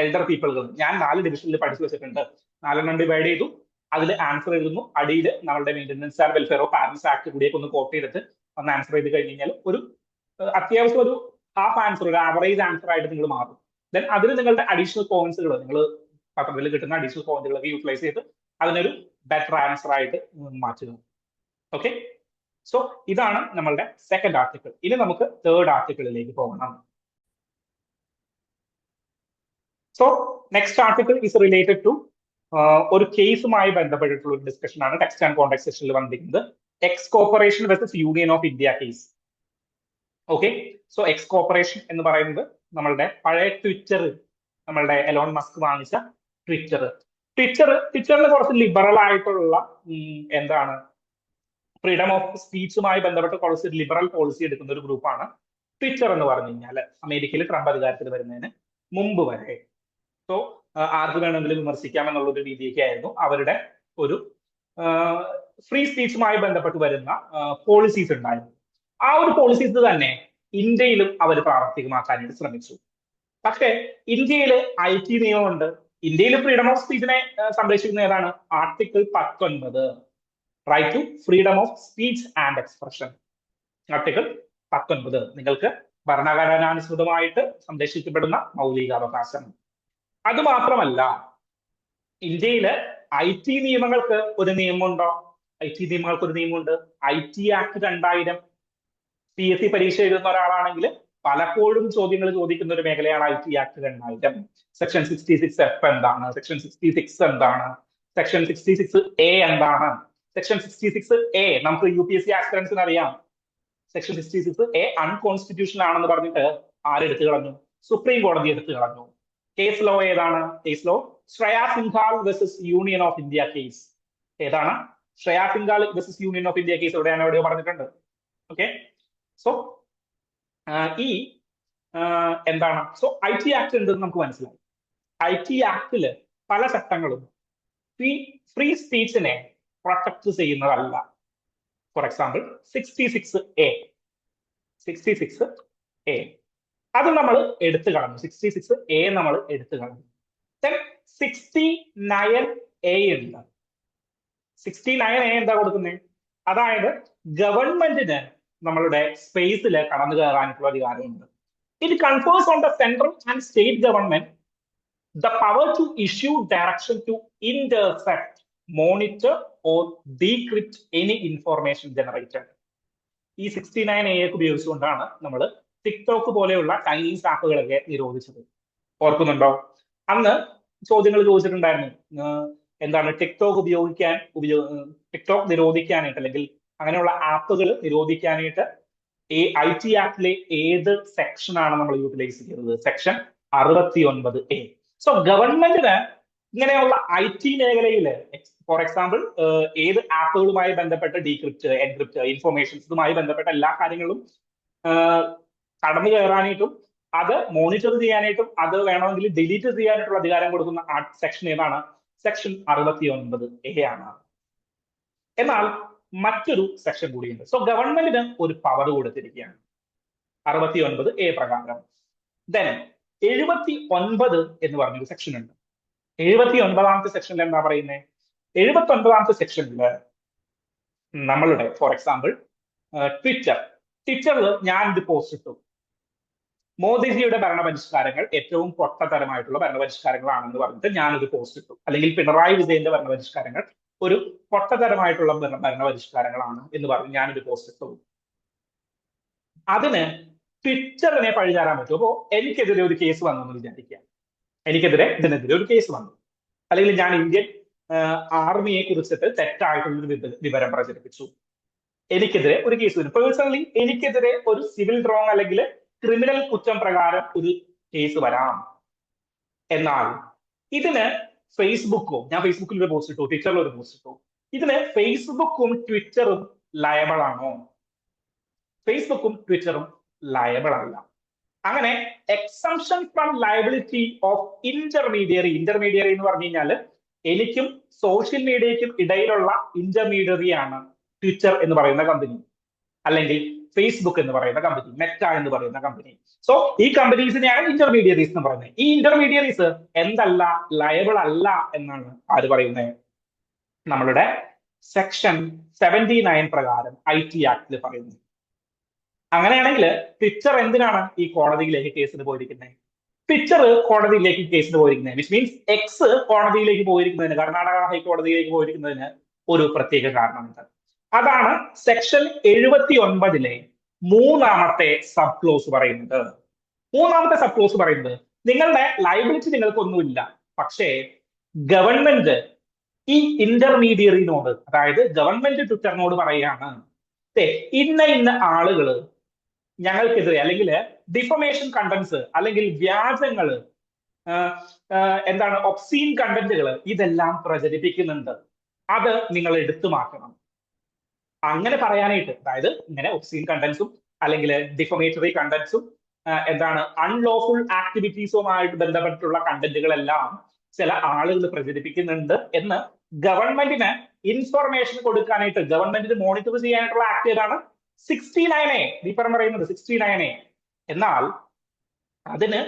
എൽഡർ പീപ്പിളുകൾ ഞാൻ 4 ഡിവിഷനിൽ പഠിച്ചു വെച്ചിട്ടുണ്ട്, 4 ഡിവൈഡ് ചെയ്തു, അതിൽ ആൻസർ എഴുതുന്നു. അടിയിൽ നമ്മളുടെ maintenance and welfare of parents act കൂടിയൊക്കെ ഒന്ന് കോട്ട് ചെയ്തിട്ട് ഒന്ന് ആൻസർ ചെയ്ത് കഴിഞ്ഞ് കഴിഞ്ഞാൽ ഒരു അത്യാവശ്യം ഒരു ഹാഫ് ആൻസർ, ഒരു ആവറേജ് ആൻസർ ആയിട്ട് നിങ്ങൾ മാറും. ദെൻ അതിന് നിങ്ങളുടെ അഡീഷണൽ പോയിന്റ്സുകൾ നിങ്ങൾ പത്രത്തിൽ കിട്ടുന്ന അഡീഷണൽ പോയിന്റുകളൊക്കെ യൂട്ടിലൈസ് ചെയ്ത് അതിനൊരു ബെറ്റർ ആൻസർ ആയിട്ട് മാറ്റുക. ഓക്കെ, സോ ഇതാണ് നമ്മളുടെ സെക്കൻഡ് ആർട്ടിക്കിൾ. ഇനി നമുക്ക് തേർഡ് ആർട്ടിക്കിളിലേക്ക് പോകണം. So next article is related to ഒരു കേസുമായി ബന്ധപ്പെട്ടിട്ടുള്ള ഒരു ഡിസ്കഷൻ ആണ് ടെക്സ്റ്റ് ആൻഡ് കോണ്ടെക്സ്റ്റ് സെക്ഷനിൽ വന്നിരിക്കുന്നത്. X corporation versus union of India case. Okay, so X corporation എന്ന് പറയുന്നത് നമ്മളുടെ പഴയ ട്വിറ്റർ, നമ്മളുടെ എലോൺ മസ്ക് വാങ്ങിച്ച ട്വിറ്ററിന് കുറച്ച് ലിബറൽ ആയിട്ടുള്ള എന്താണ് ഫ്രീഡം ഓഫ് സ്പീച്ചുമായി ബന്ധപ്പെട്ട് കുറച്ച് ലിബറൽ പോളിസി എടുക്കുന്ന ഒരു ഗ്രൂപ്പാണ് ട്വിറ്റർ എന്ന് പറഞ്ഞു കഴിഞ്ഞാൽ, അമേരിക്കയിൽ ട്രംപ് അധികാരത്തിൽ വരുന്നതിന് മുമ്പ് വരെ. സോ ആർക്ക് വേണമെങ്കിലും വിമർശിക്കാം എന്നുള്ള ഒരു രീതിയൊക്കെ ആയിരുന്നു അവരുടെ ഒരു ഫ്രീ സ്പീച്ചുമായി ബന്ധപ്പെട്ട് വരുന്ന പോളിസീസ് ഉണ്ടായിരുന്നു. ആ ഒരു പോളിസീസ് തന്നെ ഇന്ത്യയിലും അവർ പ്രാവർത്തികമാക്കാനായിട്ട് ശ്രമിച്ചു. പക്ഷേ ഇന്ത്യയിൽ IT നിയമമുണ്ട്. ഇന്ത്യയിൽ ഫ്രീഡം ഓഫ് സ്പീച്ചിനെ സംരക്ഷിക്കുന്ന ഏതാണ്? Article 19, right to freedom of speech and expression. Article 19 നിങ്ങൾക്ക് ഭരണഘടനാനുസൃതമായിട്ട് സംരക്ഷിക്കപ്പെടുന്ന മൗലികാവകാശം. അത് മാത്രമല്ല, ഇന്ത്യയില് IT നിയമങ്ങൾക്ക് ഒരു നിയമമുണ്ടോ? IT നിയമങ്ങൾക്ക് ഒരു നിയമമുണ്ട്. IT act 2000. PSC പരീക്ഷ എഴുതുന്ന ഒരാളാണെങ്കിൽ പലപ്പോഴും ചോദ്യങ്ങൾ ചോദിക്കുന്ന ഒരു മേഖലയാണ് IT ആക്ട് 2000. സെക്ഷൻ 66F എന്താണ്? സെക്ഷൻ 66 എന്താണ്? സെക്ഷൻ 66A എന്താണ്? സെക്ഷൻ 66A നമുക്ക് UPSC ആസ്പിറൻസിന് അറിയാം. സെക്ഷൻ 66A അൺകോൺസ്റ്റിറ്റ്യൂഷണൽ ആണെന്ന് പറഞ്ഞിട്ട് ആരെടുത്തു കളഞ്ഞു? സുപ്രീം കോടതി എടുത്തു കളഞ്ഞു. കേസ് ലോ ഏതാണ്? Case law Shreya Singhal versus union of India case. ഏതാണ്? Shreya Singhal versus union of India case എവിടെയോ പറഞ്ഞിട്ടുണ്ട്. ഓക്കെ, സോ ഈ എന്താണ്? സോ IT ആക്ട് ഉണ്ടെന്ന് നമുക്ക് മനസ്സിലായി. IT ആക്ടില് പല ചട്ടങ്ങളും ഫ്രീ സ്പീച്ചിനെ പ്രൊട്ടക്ട് ചെയ്യുന്നതല്ല. ഫോർ എക്സാമ്പിൾ 66A അത് നമ്മൾ എടുത്തു കളഞ്ഞു. 66A നമ്മൾ എടുത്തു കളഞ്ഞു. 69A ഉണ്ട്. 69A എന്താ കൊടുക്കുന്നത്? അതായത് ഗവൺമെന്റിന് നമ്മളുടെ സ്പേസിൽ കടന്നു കയറാനുള്ള അധികാരമുണ്ട്. It confers on the central and state government the power to issue direction to intercept, monitor or decrypt any information generated. ഈ 69A ഉപയോഗിച്ചുകൊണ്ടാണ് നമ്മൾ ടിക്ടോക്ക് പോലെയുള്ള ചൈനീസ് ആപ്പുകളൊക്കെ നിരോധിച്ചത്. ഓർക്കുന്നുണ്ടോ? അന്ന് ചോദ്യങ്ങൾ ചോദിച്ചിട്ടുണ്ടായിരുന്നു, എന്താണ് ടിക്ടോക്ക് ടിക്ടോക്ക് നിരോധിക്കാനായിട്ട് അല്ലെങ്കിൽ അങ്ങനെയുള്ള ആപ്പുകൾ നിരോധിക്കാനായിട്ട് IT ആക്ടിലെ ഏത് സെക്ഷനാണ് നമ്മൾ യൂട്ടിലൈസ് ചെയ്യുന്നത്? Section 69A. സോ ഗവൺമെന്റിന് ഇങ്ങനെയുള്ള IT മേഖലയിൽ ഫോർ എക്സാമ്പിൾ ഏത് ആപ്പുകളുമായി ബന്ധപ്പെട്ട ഡീക്രിപ്റ്റ്, എൻക്രിപ്റ്റ്, ഇൻഫോർമേഷൻസ് ഇതുമായി ബന്ധപ്പെട്ട എല്ലാ കാര്യങ്ങളും കടന്നു കയറാനായിട്ടും അത് മോണിറ്റർ ചെയ്യാനായിട്ടും അത് വേണമെങ്കിൽ ഡിലീറ്റ് ചെയ്യാനായിട്ടുള്ള അധികാരം കൊടുക്കുന്ന സെക്ഷൻ ഏതാണ്? സെക്ഷൻ 69A ആണ്. എന്നാൽ മറ്റൊരു സെക്ഷൻ കൂടിയുണ്ട്. സോ ഗവൺമെന്റിന് ഒരു പവർ കൊടുത്തിരിക്കുകയാണ് 69A പ്രകാരം. ദെൻ 79 എന്ന് പറഞ്ഞൊരു സെക്ഷൻ ഉണ്ട്. 79ാമത്തെ സെക്ഷനിൽ എന്താ പറയുന്നത്? 79ാമത്തെ സെക്ഷനിൽ നമ്മളുടെ ഫോർ എക്സാമ്പിൾ ട്വിറ്ററിൽ ഞാനൊരു പോസ്റ്റ് ഇട്ടു, മോദിജിയുടെ ഭരണപരിഷ്കാരങ്ങൾ ഏറ്റവും പൊട്ടത്തരമായിട്ടുള്ള ഭരണപരിഷ്കാരങ്ങളാണെന്ന് പറഞ്ഞിട്ട് ഞാനൊരു പോസ്റ്റ് ഇട്ടു. അല്ലെങ്കിൽ പിണറായി വിജയന്റെ ഭരണപരിഷ്കാരങ്ങൾ ഒരു പൊട്ടത്തരമായിട്ടുള്ള ഭരണപരിഷ്കാരങ്ങളാണ് എന്ന് പറഞ്ഞ് ഞാനൊരു പോസ്റ്റ് ഇട്ടു. അതിന് ട്വിറ്ററിനെ പഴിചാരാൻ പറ്റും. അപ്പോ എനിക്കെതിരെ ഒരു കേസ് വന്നു എന്ന് വിചാരിക്കുക. ഇതിനെതിരെ ഒരു കേസ് വന്നു, അല്ലെങ്കിൽ ഞാൻ ഇന്ത്യൻ ആർമിയെ കുറിച്ചിട്ട് തെറ്റായിട്ടുള്ളൊരു വിവരം പ്രചരിപ്പിച്ചു, എനിക്കെതിരെ ഒരു കേസ് വരും. പേഴ്സണലി എനിക്കെതിരെ ഒരു സിവിൽ റോങ് അല്ലെങ്കിൽ ക്രിമിനൽ കുറ്റം പ്രകാരം ഒരു കേസ് വരാം. എന്നാൽ ഇതിന് ഫേസ്ബുക്കോ, ഞാൻ ഫേസ്ബുക്കിൽ ഒരു പോസ്റ്റ് ഇട്ടു, ട്വിറ്ററിൽ ഒരു പോസ്റ്റ് ഇട്ടു, ഇതിന് ഫേസ്ബുക്കും ട്വിറ്ററും ലയബിൾ ആണോ? ഫേസ്ബുക്കും ട്വിറ്ററും ലയബിൾ അല്ല. അങ്ങനെ exemption from liability of intermediary എന്ന് പറഞ്ഞു കഴിഞ്ഞാൽ എനിക്കും സോഷ്യൽ മീഡിയയ്ക്കും ഇടയിലുള്ള ഇന്റർമീഡിയറിയാണ് ട്വിറ്റർ എന്ന് പറയുന്ന കമ്പനി, അല്ലെങ്കിൽ ഫേസ്ബുക്ക് എന്ന് പറയുന്ന കമ്പനി, മെറ്റ എന്ന് പറയുന്ന കമ്പനി. സോ ഈ കമ്പനീസിനെയാണ് ഇന്റർമീഡിയറീസ് എന്ന് പറയുന്നത്. ഈ ഇന്റർമീഡിയറീസ് എന്തല്ല? ലയബിൾ അല്ല എന്നാണ് ആര് പറയുന്നത്? നമ്മളുടെ സെക്ഷൻ 79 പ്രകാരം IT ആക്ടിൽ പറയുന്നത്. അങ്ങനെയാണെങ്കിൽ ട്വിറ്റർ എന്തിനാണ് ഈ കോടതിയിലേക്ക് കേസിന് പോയിരിക്കുന്നത്? പിക്ചർ കോടതിയിലേക്ക് കേസിന് പോയിരിക്കുന്നത് വിച്ച് മീൻസ് എക്സ് കോടതിയിലേക്ക് പോയിരിക്കുന്നതിന്, കർണാടക ഹൈക്കോടതിയിലേക്ക് പോയിരിക്കുന്നതിന് ഒരു പ്രത്യേക കാരണമുണ്ട്. അതാണ് സെക്ഷൻ 79 മൂന്നാമത്തെ സബ് ക്ലോസ് പറയുന്നത്. മൂന്നാമത്തെ സബ് ക്ലോസ് പറയുന്നത് നിങ്ങളുടെ ലയബിലിറ്റി നിങ്ങൾക്കൊന്നുമില്ല, പക്ഷേ ഗവൺമെന്റ് ഈ ഇന്റർമീഡിയറിനോട്, അതായത് ഗവൺമെന്റ് ട്വിറ്ററിനോട് പറയുകയാണ്, ഇന്ന ഇന്ന ആളുകള് ഞങ്ങൾക്കെതിരെ അല്ലെങ്കിൽ ഡിഫമേഷൻ കണ്ടന്റ്സ് അല്ലെങ്കിൽ വ്യാജങ്ങള്, എന്താണ് ഒബ്സീൻ കണ്ടന്റുകൾ ഇതെല്ലാം പ്രചരിപ്പിക്കുന്നുണ്ട്, അത് നിങ്ങൾ എടുത്തു മാറ്റണം. അങ്ങനെ പറയാനായിട്ട്, അതായത് ഇങ്ങനെ ഒബ്സീൻ കണ്ടന്റ്സും അല്ലെങ്കിൽ ഡിഫമേറ്ററി കണ്ടന്റ്സും എന്താണ് അൺലോഫുൾ ആക്ടിവിറ്റീസുമായിട്ട് ബന്ധപ്പെട്ടിട്ടുള്ള കണ്ടന്റുകളെല്ലാം ചില ആളുകൾ പ്രചരിപ്പിക്കുന്നുണ്ട് എന്ന് ഗവൺമെന്റിന് ഇൻഫർമേഷൻ കൊടുക്കാനായിട്ട്, ഗവൺമെന്റിന് മോണിറ്റർ ചെയ്യാനായിട്ടുള്ള ആക്ട് ഏതാണ്? 69A. ദീപരം പറയുന്നത് 69A. എന്നാൽ അതിന്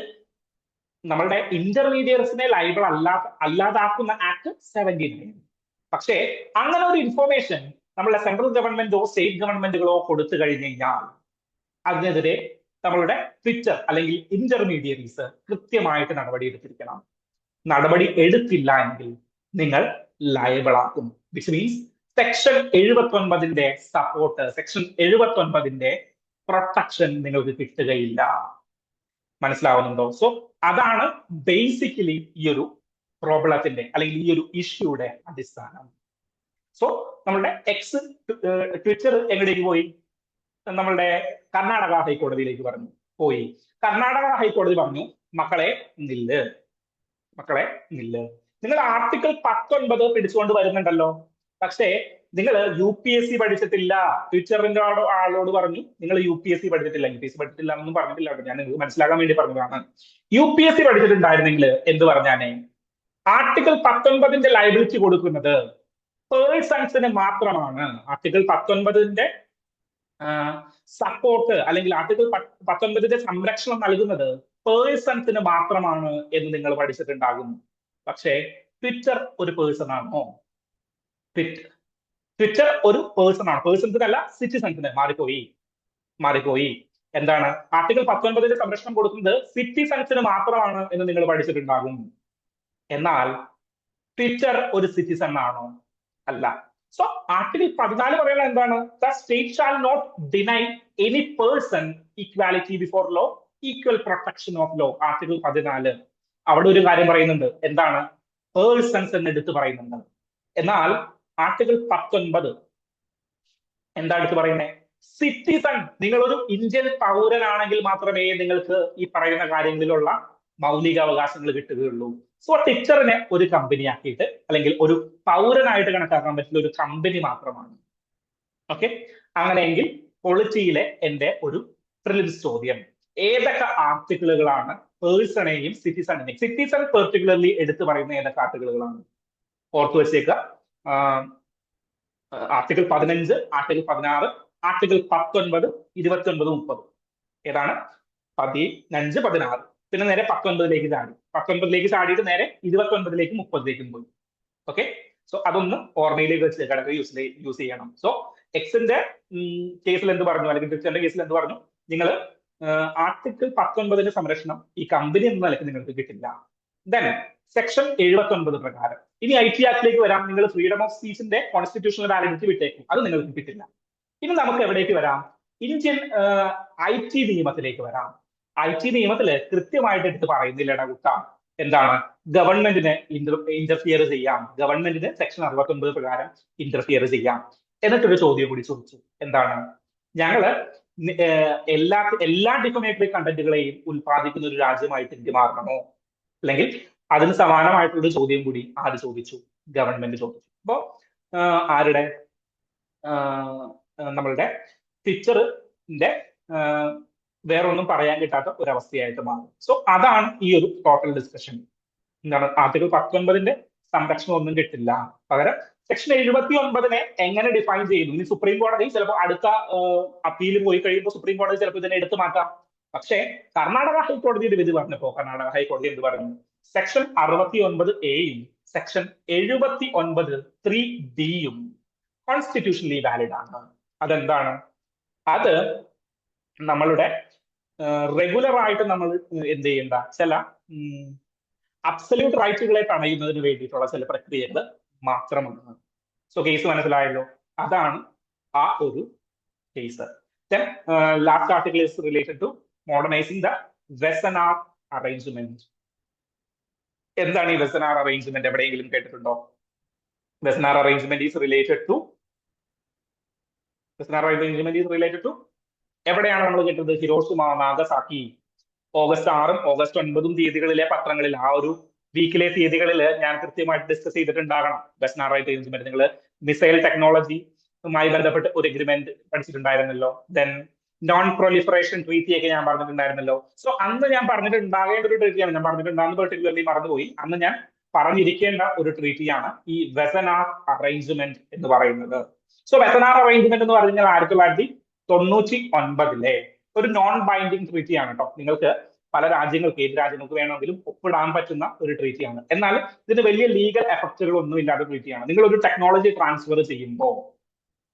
നമ്മളുടെ ഇന്റർമീഡിയറ്റ്സിനെ ലൈബിൾ അല്ലാതാക്കുന്ന ആക്ട് 79. പക്ഷേ അങ്ങനെ ഒരു ഇൻഫോർമേഷൻ നമ്മളുടെ സെൻട്രൽ ഗവൺമെന്റോ സ്റ്റേറ്റ് ഗവൺമെന്റുകളോ കൊടുത്തു കഴിഞ്ഞു കഴിഞ്ഞാൽ അതിനെതിരെ നമ്മളുടെ ട്വിറ്റർ അല്ലെങ്കിൽ ഇന്റർമീഡിയറീസ് കൃത്യമായിട്ട് നടപടി എടുത്തിരിക്കണം. നടപടി എടുത്തില്ല എങ്കിൽ നിങ്ങൾ ലയബിൾ ആക്കും. Which means section 79 support, section 79 protection നിങ്ങൾക്ക് കിട്ടുകയില്ല. മനസ്സിലാവുന്നുണ്ടോ? സോ അതാണ് ബേസിക്കലി ഈ ഒരു പ്രോബ്ലത്തിന്റെ അല്ലെങ്കിൽ ഈ ഒരു ഇഷ്യൂടെ അടിസ്ഥാനം. സോ നമ്മളുടെ എക്സ് ട്വിറ്റർ എങ്ങടേക്ക് പോയി? നമ്മളുടെ കർണാടക ഹൈക്കോടതിയിലേക്ക് പോയി. കർണാടക ഹൈക്കോടതി പറഞ്ഞു, മക്കളെ നില്ല്. നിങ്ങൾ ആർട്ടിക്കിൾ 19 പിടിച്ചുകൊണ്ട് വരുന്നുണ്ടല്ലോ, പക്ഷേ നിങ്ങൾ UPSC പഠിച്ചിട്ടില്ല. ട്വിറ്ററിന്റെ ആളോട് പറഞ്ഞു നിങ്ങൾ UPSC പഠിച്ചിട്ടില്ല. UPSC പഠിച്ചിട്ടില്ല എന്നൊന്നും പറഞ്ഞിട്ടില്ല, ഞാൻ നിങ്ങൾക്ക് മനസ്സിലാക്കാൻ വേണ്ടി പറഞ്ഞതാണ്. UPSC പഠിച്ചിട്ടുണ്ടായിരുന്നെങ്കിൽ എന്ത് പറഞ്ഞാനേ? ആർട്ടിക്കിൾ 19 ലയബിലിറ്റി കൊടുക്കുന്നത് പേഴ്സൺസിന് മാത്രമാണ്. ആർട്ടിക്കിൾ 19 സപ്പോർട്ട് അല്ലെങ്കിൽ ആർട്ടിക്കിൾ 19 സംരക്ഷണം നൽകുന്നത് പേഴ്സൺസിന് മാത്രമാണ് എന്ന് നിങ്ങൾ പഠിച്ചിട്ടുണ്ടാകും. പക്ഷേ ട്വിറ്റർ ഒരു പേഴ്സൺ ആണോ? ട്വിറ്റർ ഒരു പേഴ്സൺ ആണ്, പേഴ്സൺസിനല്ല സിറ്റിസൺസിന്. മാറിപ്പോയി. എന്താണ് ആർട്ടിക്കിൾ 19 സംരക്ഷണം കൊടുക്കുന്നത്? സിറ്റിസൺസിന് മാത്രമാണ് എന്ന് നിങ്ങൾ പഠിച്ചിട്ടുണ്ടാകും. എന്നാൽ ട്വിറ്റർ ഒരു സിറ്റിസൺ ആണോ? അല്ല. സോ ആർട്ടിക്കിൾ 14 പറയുന്നത് എന്താണ്? The state shall not deny any person equality before law, equal protection of law. Article 14 അവിടെ ഒരു കാര്യം പറയുന്നുണ്ട്. എന്താണ്? പേഴ്സൺസ് എന്ന് എടുത്ത് പറയുന്നുണ്ട്. എന്നാൽ ആർട്ടിക്കിൾ 19 എന്താ എടുത്ത് പറയുന്നത്? സിറ്റിസൺ. നിങ്ങളൊരു ഇന്ത്യൻ പൗരനാണെങ്കിൽ മാത്രമേ നിങ്ങൾക്ക് ഈ പറയുന്ന കാര്യങ്ങളിലുള്ള മൗലിക അവകാശങ്ങൾ കിട്ടുകയുള്ളൂ. സോ ട്വിറ്ററിനെ ഒരു കമ്പനി ആക്കിയിട്ട് അല്ലെങ്കിൽ ഒരു പൗരനായിട്ട് കണക്കാക്കാൻ പറ്റുന്ന ഒരു കമ്പനി മാത്രമാണ്. ഓക്കെ, അങ്ങനെയെങ്കിൽ പൊളിറ്റിയിലെ എന്റെ ഒരു പ്രിലിംസ് ചോദ്യം, ഏതൊക്കെ ആർട്ടിക്കിളുകളാണ് പേഴ്സണെയും സിറ്റിസണിനെയും, സിറ്റിസൺ പെർട്ടിക്കുലർലി എടുത്തു പറയുന്ന ഏതൊക്കെ ആർട്ടിക്കിളുകളാണ്? ഓർത്തു വെച്ചേക്കുക. Article 15, article 16, article 19, 29, 30. ഏതാണ്? 15, 16. പിന്നെ നേരെ 19 ചാടി. 19 ചാടിയിട്ട് നേരെ 29, 30 പോയി. ഓക്കെ, സോ അതൊന്ന് ഓർമ്മയിലേക്ക് വെച്ച് കിടക്കുക, യൂസ് ചെയ്യണം. സോ എക്സിന്റെ കേസിൽ എന്ത് പറഞ്ഞു, അല്ലെങ്കിൽ ട്വിറ്ററിന്റെ കേസിൽ എന്ത് പറഞ്ഞു? നിങ്ങൾ ആർട്ടിക്കിൾ 19 സംരക്ഷണം ഈ കമ്പനി എന്ന നിലയ്ക്ക് നിങ്ങൾക്ക് കിട്ടില്ല. ദെൻ സെക്ഷൻ 79 പ്രകാരം ഇനി IT ആക്ടിലേക്ക് വരാം. നിങ്ങൾ ഫ്രീഡം ഓഫ് സ്പീച്ചിന്റെ കോൺസ്റ്റിറ്റ്യൂഷണൽ വാലിഡിറ്റി വിട്ടേക്കും, അത് നിങ്ങൾക്ക് കിട്ടില്ല. ഇനി നമുക്ക് എവിടേക്ക് വരാം? ഇന്ത്യൻ IT നിയമത്തിലേക്ക് വരാം. IT നിയമത്തില് കൃത്യമായിട്ട് എടുത്ത് പറയുന്നില്ലടാ കുട്ട, എന്താണ്? ഗവൺമെന്റിനെ ഇന്റർഫിയർ ചെയ്യാം, ഗവൺമെന്റിന് സെക്ഷൻ 69 പ്രകാരം ഇന്റർഫിയർ ചെയ്യാം. എന്നിട്ടൊരു ചോദ്യം കൂടി ചോദിച്ചു. എന്താണ്? ഞങ്ങള് എല്ലാ ഡിഫമേറ്ററി കണ്ടന്റുകളെയും ഉൽപ്പാദിക്കുന്ന ഒരു രാജ്യമായിട്ട് ഇന്ത്യ മാറണമോ? അല്ലെങ്കിൽ അതിന് സമാനമായിട്ടുള്ള ചോദ്യം കൂടി ആര് ചോദിച്ചു? ഗവൺമെന്റ് ചോദിച്ചു. അപ്പോ ആരുടെ? നമ്മളുടെ ട്വിറ്ററിന്റെ വേറൊന്നും പറയാൻ കിട്ടാത്ത ഒരവസ്ഥയായിട്ട് മാറും. സോ അതാണ് ഈ ഒരു ടോട്ടൽ ഡിസ്കഷൻ. എന്താണ്? ആർട്ടിക്കിൾ 19 സംരക്ഷണം ഒന്നും കിട്ടില്ല, പകരം സെക്ഷൻ 79 എങ്ങനെ ഡിഫൈൻ ചെയ്യുന്നു? ഇനി സുപ്രീം കോടതി ചിലപ്പോൾ അടുത്ത അപ്പീൽ പോയി കഴിയുമ്പോൾ സുപ്രീം കോടതി ചിലപ്പോൾ ഇതിനെ എടുത്തു മാറ്റാം. പക്ഷേ കർണാടക ഹൈക്കോടതിയുടെ വിധി പറഞ്ഞപ്പോ കർണാടക ഹൈക്കോടതി എന്ത് പറഞ്ഞു? Section 69A section 79 3D constitutionally valid ആണ്. അതെന്താണ്? അത് നമ്മളുടെ റെഗുലർ ആയിട്ട് നമ്മൾ എന്ത് ചെയ്യേണ്ട ചില അബ്സല്യൂട്ട് റൈറ്റുകളെ തടയുന്നതിന് വേണ്ടിയിട്ടുള്ള ചില പ്രക്രിയകൾ മാത്രമാണ്. സോ കേസ് മനസ്സിലായല്ലോ, അതാണ് ആ ഒരു case. Then last article is related to modernizing the Wesenar arrangement. എന്താണ് ഈ വെസനാർ അറേഞ്ച്മെന്റ്? എവിടെയെങ്കിലും കേട്ടിട്ടുണ്ടോ? Wassenaar arrangement is related to എവിടെയാണ് നമ്മൾ കേട്ടത്? Hiroshima, Nagasaki. ഓഗസ്റ്റ് 6 ഓഗസ്റ്റ് 9 തീയതികളിലെ പത്രങ്ങളിൽ, ആ ഒരു വീക്കിലെ തീയതികളിൽ ഞാൻ കൃത്യമായിട്ട് ഡിസ്കസ് ചെയ്തിട്ടുണ്ടാകണം വെസനാർ അറേഞ്ച്മെന്റ്. നിങ്ങൾ മിസൈൽ ടെക്നോളജിയുമായി ബന്ധപ്പെട്ട് ഒരു എഗ്രിമെന്റ് പഠിച്ചിട്ടുണ്ടായിരുന്നല്ലോ. ദെൻ നോൺ പ്രൊലിഫറേഷൻ ട്രീറ്റി ഒക്കെ ഞാൻ പറഞ്ഞിട്ടുണ്ടായിരുന്നല്ലോ. സോ അന്ന് ഞാൻ പറഞ്ഞിട്ടുണ്ടാകേണ്ട ഒരു ട്രീറ്റിയാണ്, ഞാൻ പറഞ്ഞിട്ടുണ്ടാകുന്ന പെർട്ടിക്കുലർലി മറന്നുപോയി, അന്ന് ഞാൻ പറഞ്ഞിരിക്കേണ്ട ഒരു ട്രീറ്റിയാണ് ഈ വെസനാർ അറേഞ്ച്മെന്റ് എന്ന് പറയുന്നത്. സോ വെസനാർ അറേഞ്ച്മെന്റ് എന്ന് പറഞ്ഞാൽ 1999 ഒരു നോൺ ബൈൻഡിങ് ട്രീറ്റിയാണ് കേട്ടോ. നിങ്ങൾക്ക് പല രാജ്യങ്ങൾക്ക്, ഏത് രാജ്യങ്ങൾക്ക് വേണമെങ്കിലും ഒപ്പിടാൻ പറ്റുന്ന ഒരു ട്രീറ്റിയാണ്. എന്നാൽ ഇതിന് വലിയ ലീഗൽ എഫക്റ്റുകൾ ഒന്നും ഇല്ലാത്ത ട്രീറ്റിയാണ്. നിങ്ങൾ ഒരു ടെക്നോളജി ട്രാൻസ്ഫർ ചെയ്യുമ്പോൾ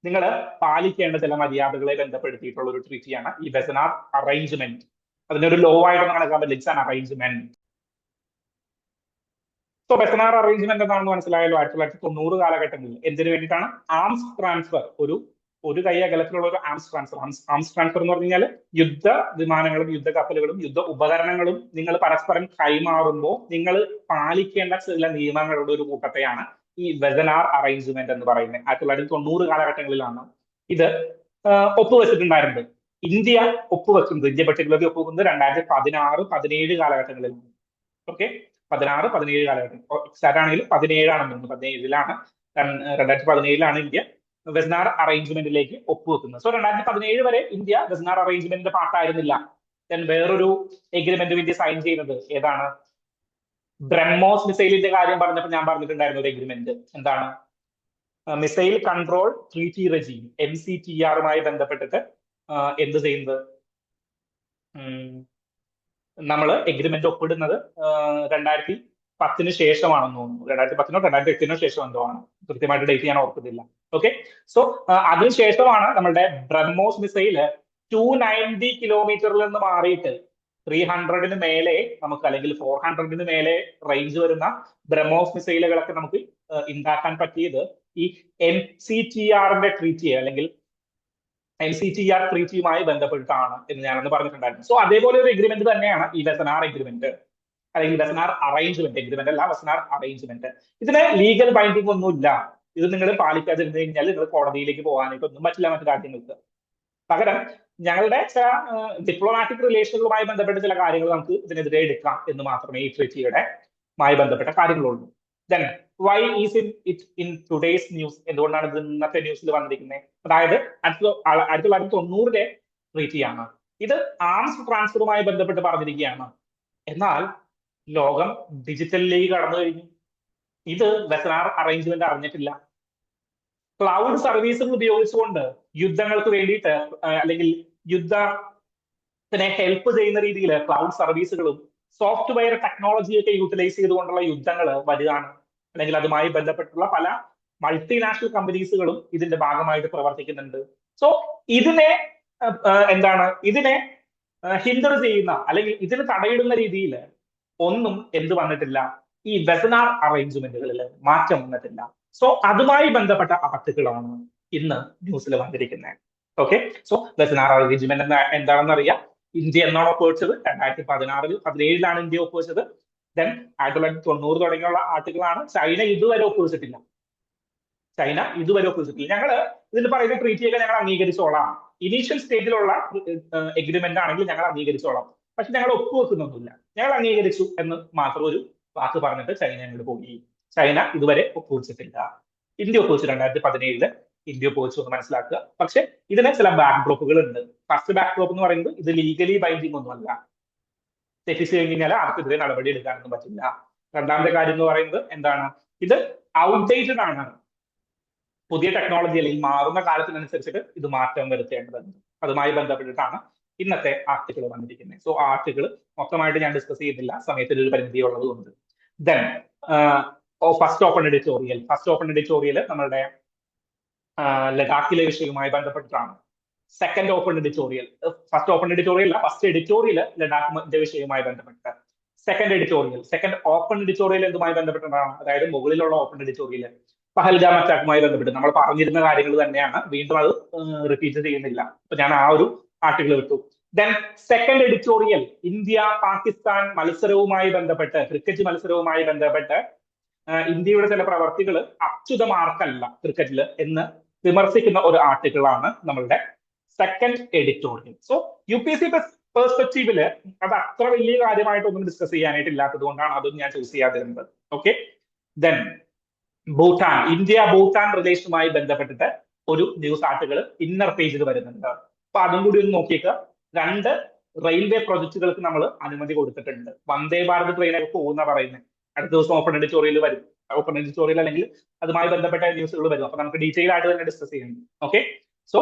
നിങ്ങൾ പാലിക്കേണ്ട ചില മര്യാദകളെ ബന്ധപ്പെടുത്തിയിട്ടുള്ള ഒരു ട്രീറ്റിയാണ് ഈ വെസനാർ അറേഞ്ച്മെന്റ്. അതിനൊരു ലോ ആയിട്ടൊന്നും കണക്കാൻ പറ്റില്ല, it's an arrangement. So Wassenaar arrangement എന്താണെന്ന് മനസ്സിലായല്ലോ. 1990 കാലഘട്ടങ്ങളിൽ എന്തിനു വേണ്ടിയിട്ടാണ്? ആംസ് ട്രാൻസ്ഫർ, ഒരു കൈ അകലത്തിലുള്ള ഒരു ആംസ് ട്രാൻസ്ഫർ. ആംസ് ട്രാൻസ്ഫർ എന്ന് പറഞ്ഞു കഴിഞ്ഞാൽ യുദ്ധ വിമാനങ്ങളും യുദ്ധ കപ്പലുകളും യുദ്ധ ഉപകരണങ്ങളും നിങ്ങൾ പരസ്പരം കൈമാറുമ്പോൾ നിങ്ങൾ പാലിക്കേണ്ട ചില നിയമങ്ങളുടെ ഒരു കൂട്ടത്തെയാണ് ഈ വെസനാർ അറേഞ്ച്മെന്റ് എന്ന് പറയുന്നത്. 1990 കാലഘട്ടങ്ങളിലാണ് ഇത് ഒപ്പുവെച്ചിട്ടുണ്ടായിരുന്നത്. ഇന്ത്യ ഒപ്പുവെക്കുന്നത്, ഇന്ത്യ പെർട്ടിക്കുലർലി ഒപ്പുവെക്കുന്നത് 2016-17 കാലഘട്ടങ്ങളിലാണ്. ഓക്കെ, 16-17 കാലഘട്ടം. എക്സാക്ട് ആണെങ്കിൽ 17 17ലാണ് 2017ലാണ് ഇന്ത്യ വെസനാർ അറേഞ്ച്മെന്റിലേക്ക് ഒപ്പുവെക്കുന്നത്. സോ 2017 വരെ ഇന്ത്യ വെസനാർ അറേഞ്ച്മെന്റിന്റെ പാർട്ടായിരുന്നില്ല. ദെൻ വേറൊരു എഗ്രിമെന്റ് ഇന്ത്യ സൈൻ ചെയ്യുന്നത് ഏതാണ്? ബ്രഹ്മോസ് മിസൈലിന്റെ കാര്യം പറഞ്ഞപ്പോൾ ഞാൻ പറഞ്ഞിട്ടുണ്ടായിരുന്നു ഒരു എഗ്രിമെന്റ്. എന്താണ്? മിസൈൽ കൺട്രോൾ ട്രീറ്റി റെജീം, MCTRുമായി ബന്ധപ്പെട്ടിട്ട് എന്ത് ചെയ്യുന്നത്? നമ്മൾ എഗ്രിമെന്റ് ഒപ്പിടുന്നത് 2010 ശേഷമാണെന്ന് തോന്നുന്നു. 2010 2008 ശേഷം എന്തോ ആണ്, കൃത്യമായിട്ട് ഡേറ്റ് ഞാൻ ഓർക്കുന്നില്ല. ഓക്കെ, സോ അതിനുശേഷമാണ് നമ്മളുടെ ബ്രഹ്മോസ് മിസൈല് 290 കിലോമീറ്ററിൽ നിന്ന് മാറിയിട്ട് 300 മേലെ നമുക്ക്, അല്ലെങ്കിൽ 400 മേലെ റേഞ്ച് വരുന്ന ബ്രഹ്മോസ് മിസൈലുകളൊക്കെ നമുക്ക് ഉണ്ടാക്കാൻ പറ്റിയത് ഈ MCTRന്റെ ട്രീറ്റി, അല്ലെങ്കിൽ MCTR ട്രീറ്റിയുമായി ബന്ധപ്പെട്ടിട്ടാണ് എന്ന് ഞാനന്ന് പറഞ്ഞിട്ടുണ്ടായിരുന്നു. സോ അതേപോലെ ഒരു എഗ്രിമെന്റ് തന്നെയാണ് ഈ വെസനാർ എഗ്രിമെന്റ്, അല്ലെങ്കിൽ വെസനാർ അറേഞ്ച്മെന്റ്. എഗ്രിമെന്റ് അല്ല, വെസനാർ അറേഞ്ച്മെന്റ്. ഇതിന് ലീഗൽ ബൈൻഡിംഗ് ഒന്നുമില്ല. ഇത് നിങ്ങൾ പാലിക്കാതിരുന്നു കഴിഞ്ഞാൽ നിങ്ങൾ കോടതിയിലേക്ക് പോകാനായിട്ട് ഒന്നും പറ്റില്ല മറ്റു രാജ്യങ്ങൾക്ക്. പകരം ഞങ്ങളുടെ ചില ഡിപ്ലോമാറ്റിക് റിലേഷനുകളുമായി ബന്ധപ്പെട്ട ചില കാര്യങ്ങൾ നമുക്ക് ഇതിനെതിരെ എടുക്കാം എന്ന് മാത്രമേ ഈ ട്രീറ്റിയുടെ ബന്ധപ്പെട്ട കാര്യങ്ങളുള്ളൂ. Then why is it in today's news? എന്തുകൊണ്ടാണ് ഇത് ഇന്നത്തെ ന്യൂസിൽ വന്നിരിക്കുന്നത്? അതായത് 1990 ട്രീറ്റിയാണ്. ഇത് ആംസ് ട്രാൻസ്ഫറുമായി ബന്ധപ്പെട്ട് പറഞ്ഞിരിക്കുകയാണ്. എന്നാൽ ലോകം ഡിജിറ്റലിലേക്ക് കടന്നു കഴിഞ്ഞു. ഇത് വെസനാർ അറേഞ്ച്മെന്റ് അറിഞ്ഞിട്ടില്ല. ക്ലൗഡ് സർവീസുകൾ ഉപയോഗിച്ചുകൊണ്ട് യുദ്ധങ്ങൾക്ക് വേണ്ടിയിട്ട്, അല്ലെങ്കിൽ യുദ്ധത്തിനെ ഹെൽപ്പ് ചെയ്യുന്ന രീതിയിൽ ക്ലൗഡ് സർവീസുകളും സോഫ്റ്റ്വെയർ ടെക്നോളജിയൊക്കെ യൂട്ടിലൈസ് ചെയ്തുകൊണ്ടുള്ള യുദ്ധങ്ങൾ വരികയാണ്. അല്ലെങ്കിൽ അതുമായി ബന്ധപ്പെട്ടുള്ള പല മൾട്ടിനാഷണൽ കമ്പനീസുകളും ഇതിന്റെ ഭാഗമായിട്ട് പ്രവർത്തിക്കുന്നുണ്ട്. സോ ഇതിനെ ഇതിനെ ഹിൻഡർ ചെയ്യുന്ന, അല്ലെങ്കിൽ ഇതിന് തടയിടുന്ന രീതിയിൽ ഒന്നും എന്ത് വന്നിട്ടില്ല, ഈ വെസനാർ അറേഞ്ച്മെന്റുകളിൽ മാറ്റം വന്നിട്ടില്ല. സോ അതുമായി ബന്ധപ്പെട്ട ആർട്ടിക്കിളാണ് ഇന്ന് ന്യൂസിൽ വന്നിരിക്കുന്നത്. ഓക്കെ, സോ വെസനാർ അറേഞ്ച്മെന്റ് എന്താണെന്ന് അറിയാം. ഇന്ത്യ എന്നാണ് ഒപ്പുവെച്ചത്? 2016-17ലാണ് ഇന്ത്യ ഒപ്പുവെച്ചത്. ദെൻ 1990 തുടങ്ങിയുള്ള ആർട്ടിക്കിളാണ്. ചൈന ഇതുവരെ ഒപ്പുവെച്ചിട്ടില്ല. ഞങ്ങൾ ഇതിൽ പറയുന്ന ട്രീറ്റിയൊക്കെ ഞങ്ങൾ അംഗീകരിച്ചോളാം. ഇനീഷ്യൽ സ്റ്റേജിലുള്ള എഗ്രിമെന്റ് ആണെങ്കിൽ ഞങ്ങൾ അംഗീകരിച്ചോളാം. പക്ഷെ ഞങ്ങൾ ഒപ്പുവെക്കുന്നൊന്നുമില്ല. ഞങ്ങൾ അംഗീകരിച്ചു എന്ന് മാത്രം ഒരു വാക്ക് പറഞ്ഞിട്ട് ചൈന അങ്ങോട്ട് പോയി. ചൈന ഇതുവരെ ഒപ്പുവെച്ചിട്ടില്ല. ഇന്ത്യ ഒപ്പുവെച്ചു 2017 ഇന്ത്യ ഒപ്പുവെച്ചു എന്ന് മനസ്സിലാക്കുക. പക്ഷെ ഇതിന് ചില ബാക്ക് ഡ്രോപ്പുകൾ ഉണ്ട്. ഫസ്റ്റ് ബാക്ക് ഡ്രോപ്പ് എന്ന് പറയുന്നത് ഇത് ലീഗലി ബൈൻഡിങ് ഒന്നുമല്ല. തെറ്റിച്ചു കഴിഞ്ഞാൽ ആർക്കെതിരെ നടപടി എടുക്കാനൊന്നും പറ്റില്ല. രണ്ടാമത്തെ കാര്യം എന്ന് പറയുന്നത് എന്താണ്? ഇത് ഔട്ട്ഡേറ്റഡ് ആണ്. പുതിയ ടെക്നോളജി അല്ലെങ്കിൽ മാറുന്ന കാലത്തിനനുസരിച്ചിട്ട് ഇത് മാറ്റം വരുത്തേണ്ടതുണ്ട്. അതുമായി ബന്ധപ്പെട്ടിട്ടാണ് ഇന്നത്തെ ആർട്ടിക്കിൾ വന്നിരിക്കുന്നത്. സോ ആർട്ടിക്കിൾ മൊത്തമായിട്ട് ഞാൻ ഡിസ്കസ് ചെയ്യുന്നില്ല, സമയത്തിന് ഒരു പരിധി ഉള്ളത് കൊണ്ട്. ദെൻ ഫസ്റ്റ് ഓപ്പൺ എഡിറ്റോറിയൽ നമ്മളുടെ ലഡാക്കിലെ വിഷയവുമായി ബന്ധപ്പെട്ടിട്ടാണ്. Second open editorial, first open editorial അല്ല, ഫസ്റ്റ് എഡിറ്റോറിയൽ ലഡാക്കിന്റെ വിഷയവുമായി ബന്ധപ്പെട്ട്. സെക്കൻഡ് ഓപ്പൺ എഡിറ്റോറിയൽ എന്തുമായി ബന്ധപ്പെട്ടാണ്? അതായത് മുകളിലുള്ള ഓപ്പൺ എഡിറ്റോറിയൽ പഹൽഗാം അറ്റാക്കുമായി ബന്ധപ്പെട്ട് നമ്മൾ പറഞ്ഞിരുന്ന കാര്യങ്ങൾ തന്നെയാണ്, വീണ്ടും അത് റിപ്പീറ്റ് ചെയ്യുന്നില്ല. അപ്പൊ ഞാൻ ആ ഒരു ആർട്ടിക്കിൾ വിട്ടു. Then second editorial India Pakistan മത്സരവുമായി ബന്ധപ്പെട്ട്, ക്രിക്കറ്റ് മത്സരവുമായി ബന്ധപ്പെട്ട് ഇന്ത്യയുടെ ചില പ്രവർത്തികൾ അപ് ടു ദ മാർക്കല്ല ക്രിക്കറ്റിൽ എന്ന് വിമർശിക്കുന്ന ഒരു ആർട്ടിക്കിളാണ് നമ്മളുടെ സെക്കൻഡ് എഡിറ്റോറിയൽ. സോ UPSC പെർസ്പെക്റ്റീവില് അത് അത്ര വലിയ കാര്യമായിട്ടൊന്നും ഡിസ്കസ് ചെയ്യാനായിട്ട് ഇല്ലാത്തത് കൊണ്ടാണ് അതൊന്നും ഞാൻ ചൂസ് ചെയ്യാതിരുന്നത്. ഓക്കെ. ദെൻ ഭൂട്ടാൻ, ഇന്ത്യ ഭൂട്ടാൻ റിലേഷനുമായി ബന്ധപ്പെട്ടിട്ട് ഒരു ന്യൂസ് ആർട്ടിക്കിൾ ഇന്നർ പേജിൽ വരുന്നുണ്ട്. അപ്പൊ അതും കൂടി ഒന്ന് നോക്കിയേക്ക്. 2 റെയിൽവേ പ്രൊജക്ടുകൾക്ക് നമ്മൾ അനുമതി കൊടുത്തിട്ടുണ്ട്. വന്ദേ ഭാരത് ട്രെയിനൊക്കെ പോകുന്ന പറയുന്നത്. അടുത്ത ദിവസം ഓപ്പൺ എഡിറ്റോറിയൽ വരും. ഓപ്പൺ എഡിറ്റോറിയൽ അല്ലെങ്കിൽ അതുമായി ബന്ധപ്പെട്ട ന്യൂസുകൾ വരും. അപ്പൊ നമുക്ക് ഡീറ്റെയിൽ ആയിട്ട് തന്നെ ഡിസ്കസ് ചെയ്യുന്നുണ്ട്. ഓക്കെ. സോ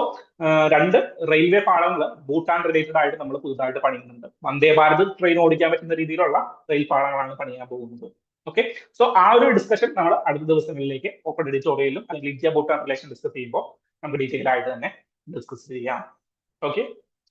2 റെയിൽവേ പാളങ്ങൾ ഭൂട്ടാൻ റിലേറ്റഡ് ആയിട്ട് നമ്മൾ പുതുതായിട്ട് പണിയുന്നുണ്ട്. വന്ദേ ഭാരത് ട്രെയിൻ ഓടിക്കാൻ പറ്റുന്ന രീതിയിലുള്ള റെയിൽ പാളങ്ങളാണ് പണിയാൻ പോകുന്നത്. ഓക്കെ. സോ ആ ഒരു ഡിസ്കഷൻ നമ്മൾ അടുത്ത ദിവസങ്ങളിലേക്ക് ഓപ്പൺ എഡിറ്റോറിയലും അല്ലെങ്കിൽ ഇന്ത്യ ഭൂട്ടാൻ റിലേഷൻ ഡിസ്കസ് ചെയ്യുമ്പോൾ നമുക്ക് ഡീറ്റെയിൽ ആയിട്ട് തന്നെ ഡിസ്കസ് ചെയ്യാം. ഓക്കെ.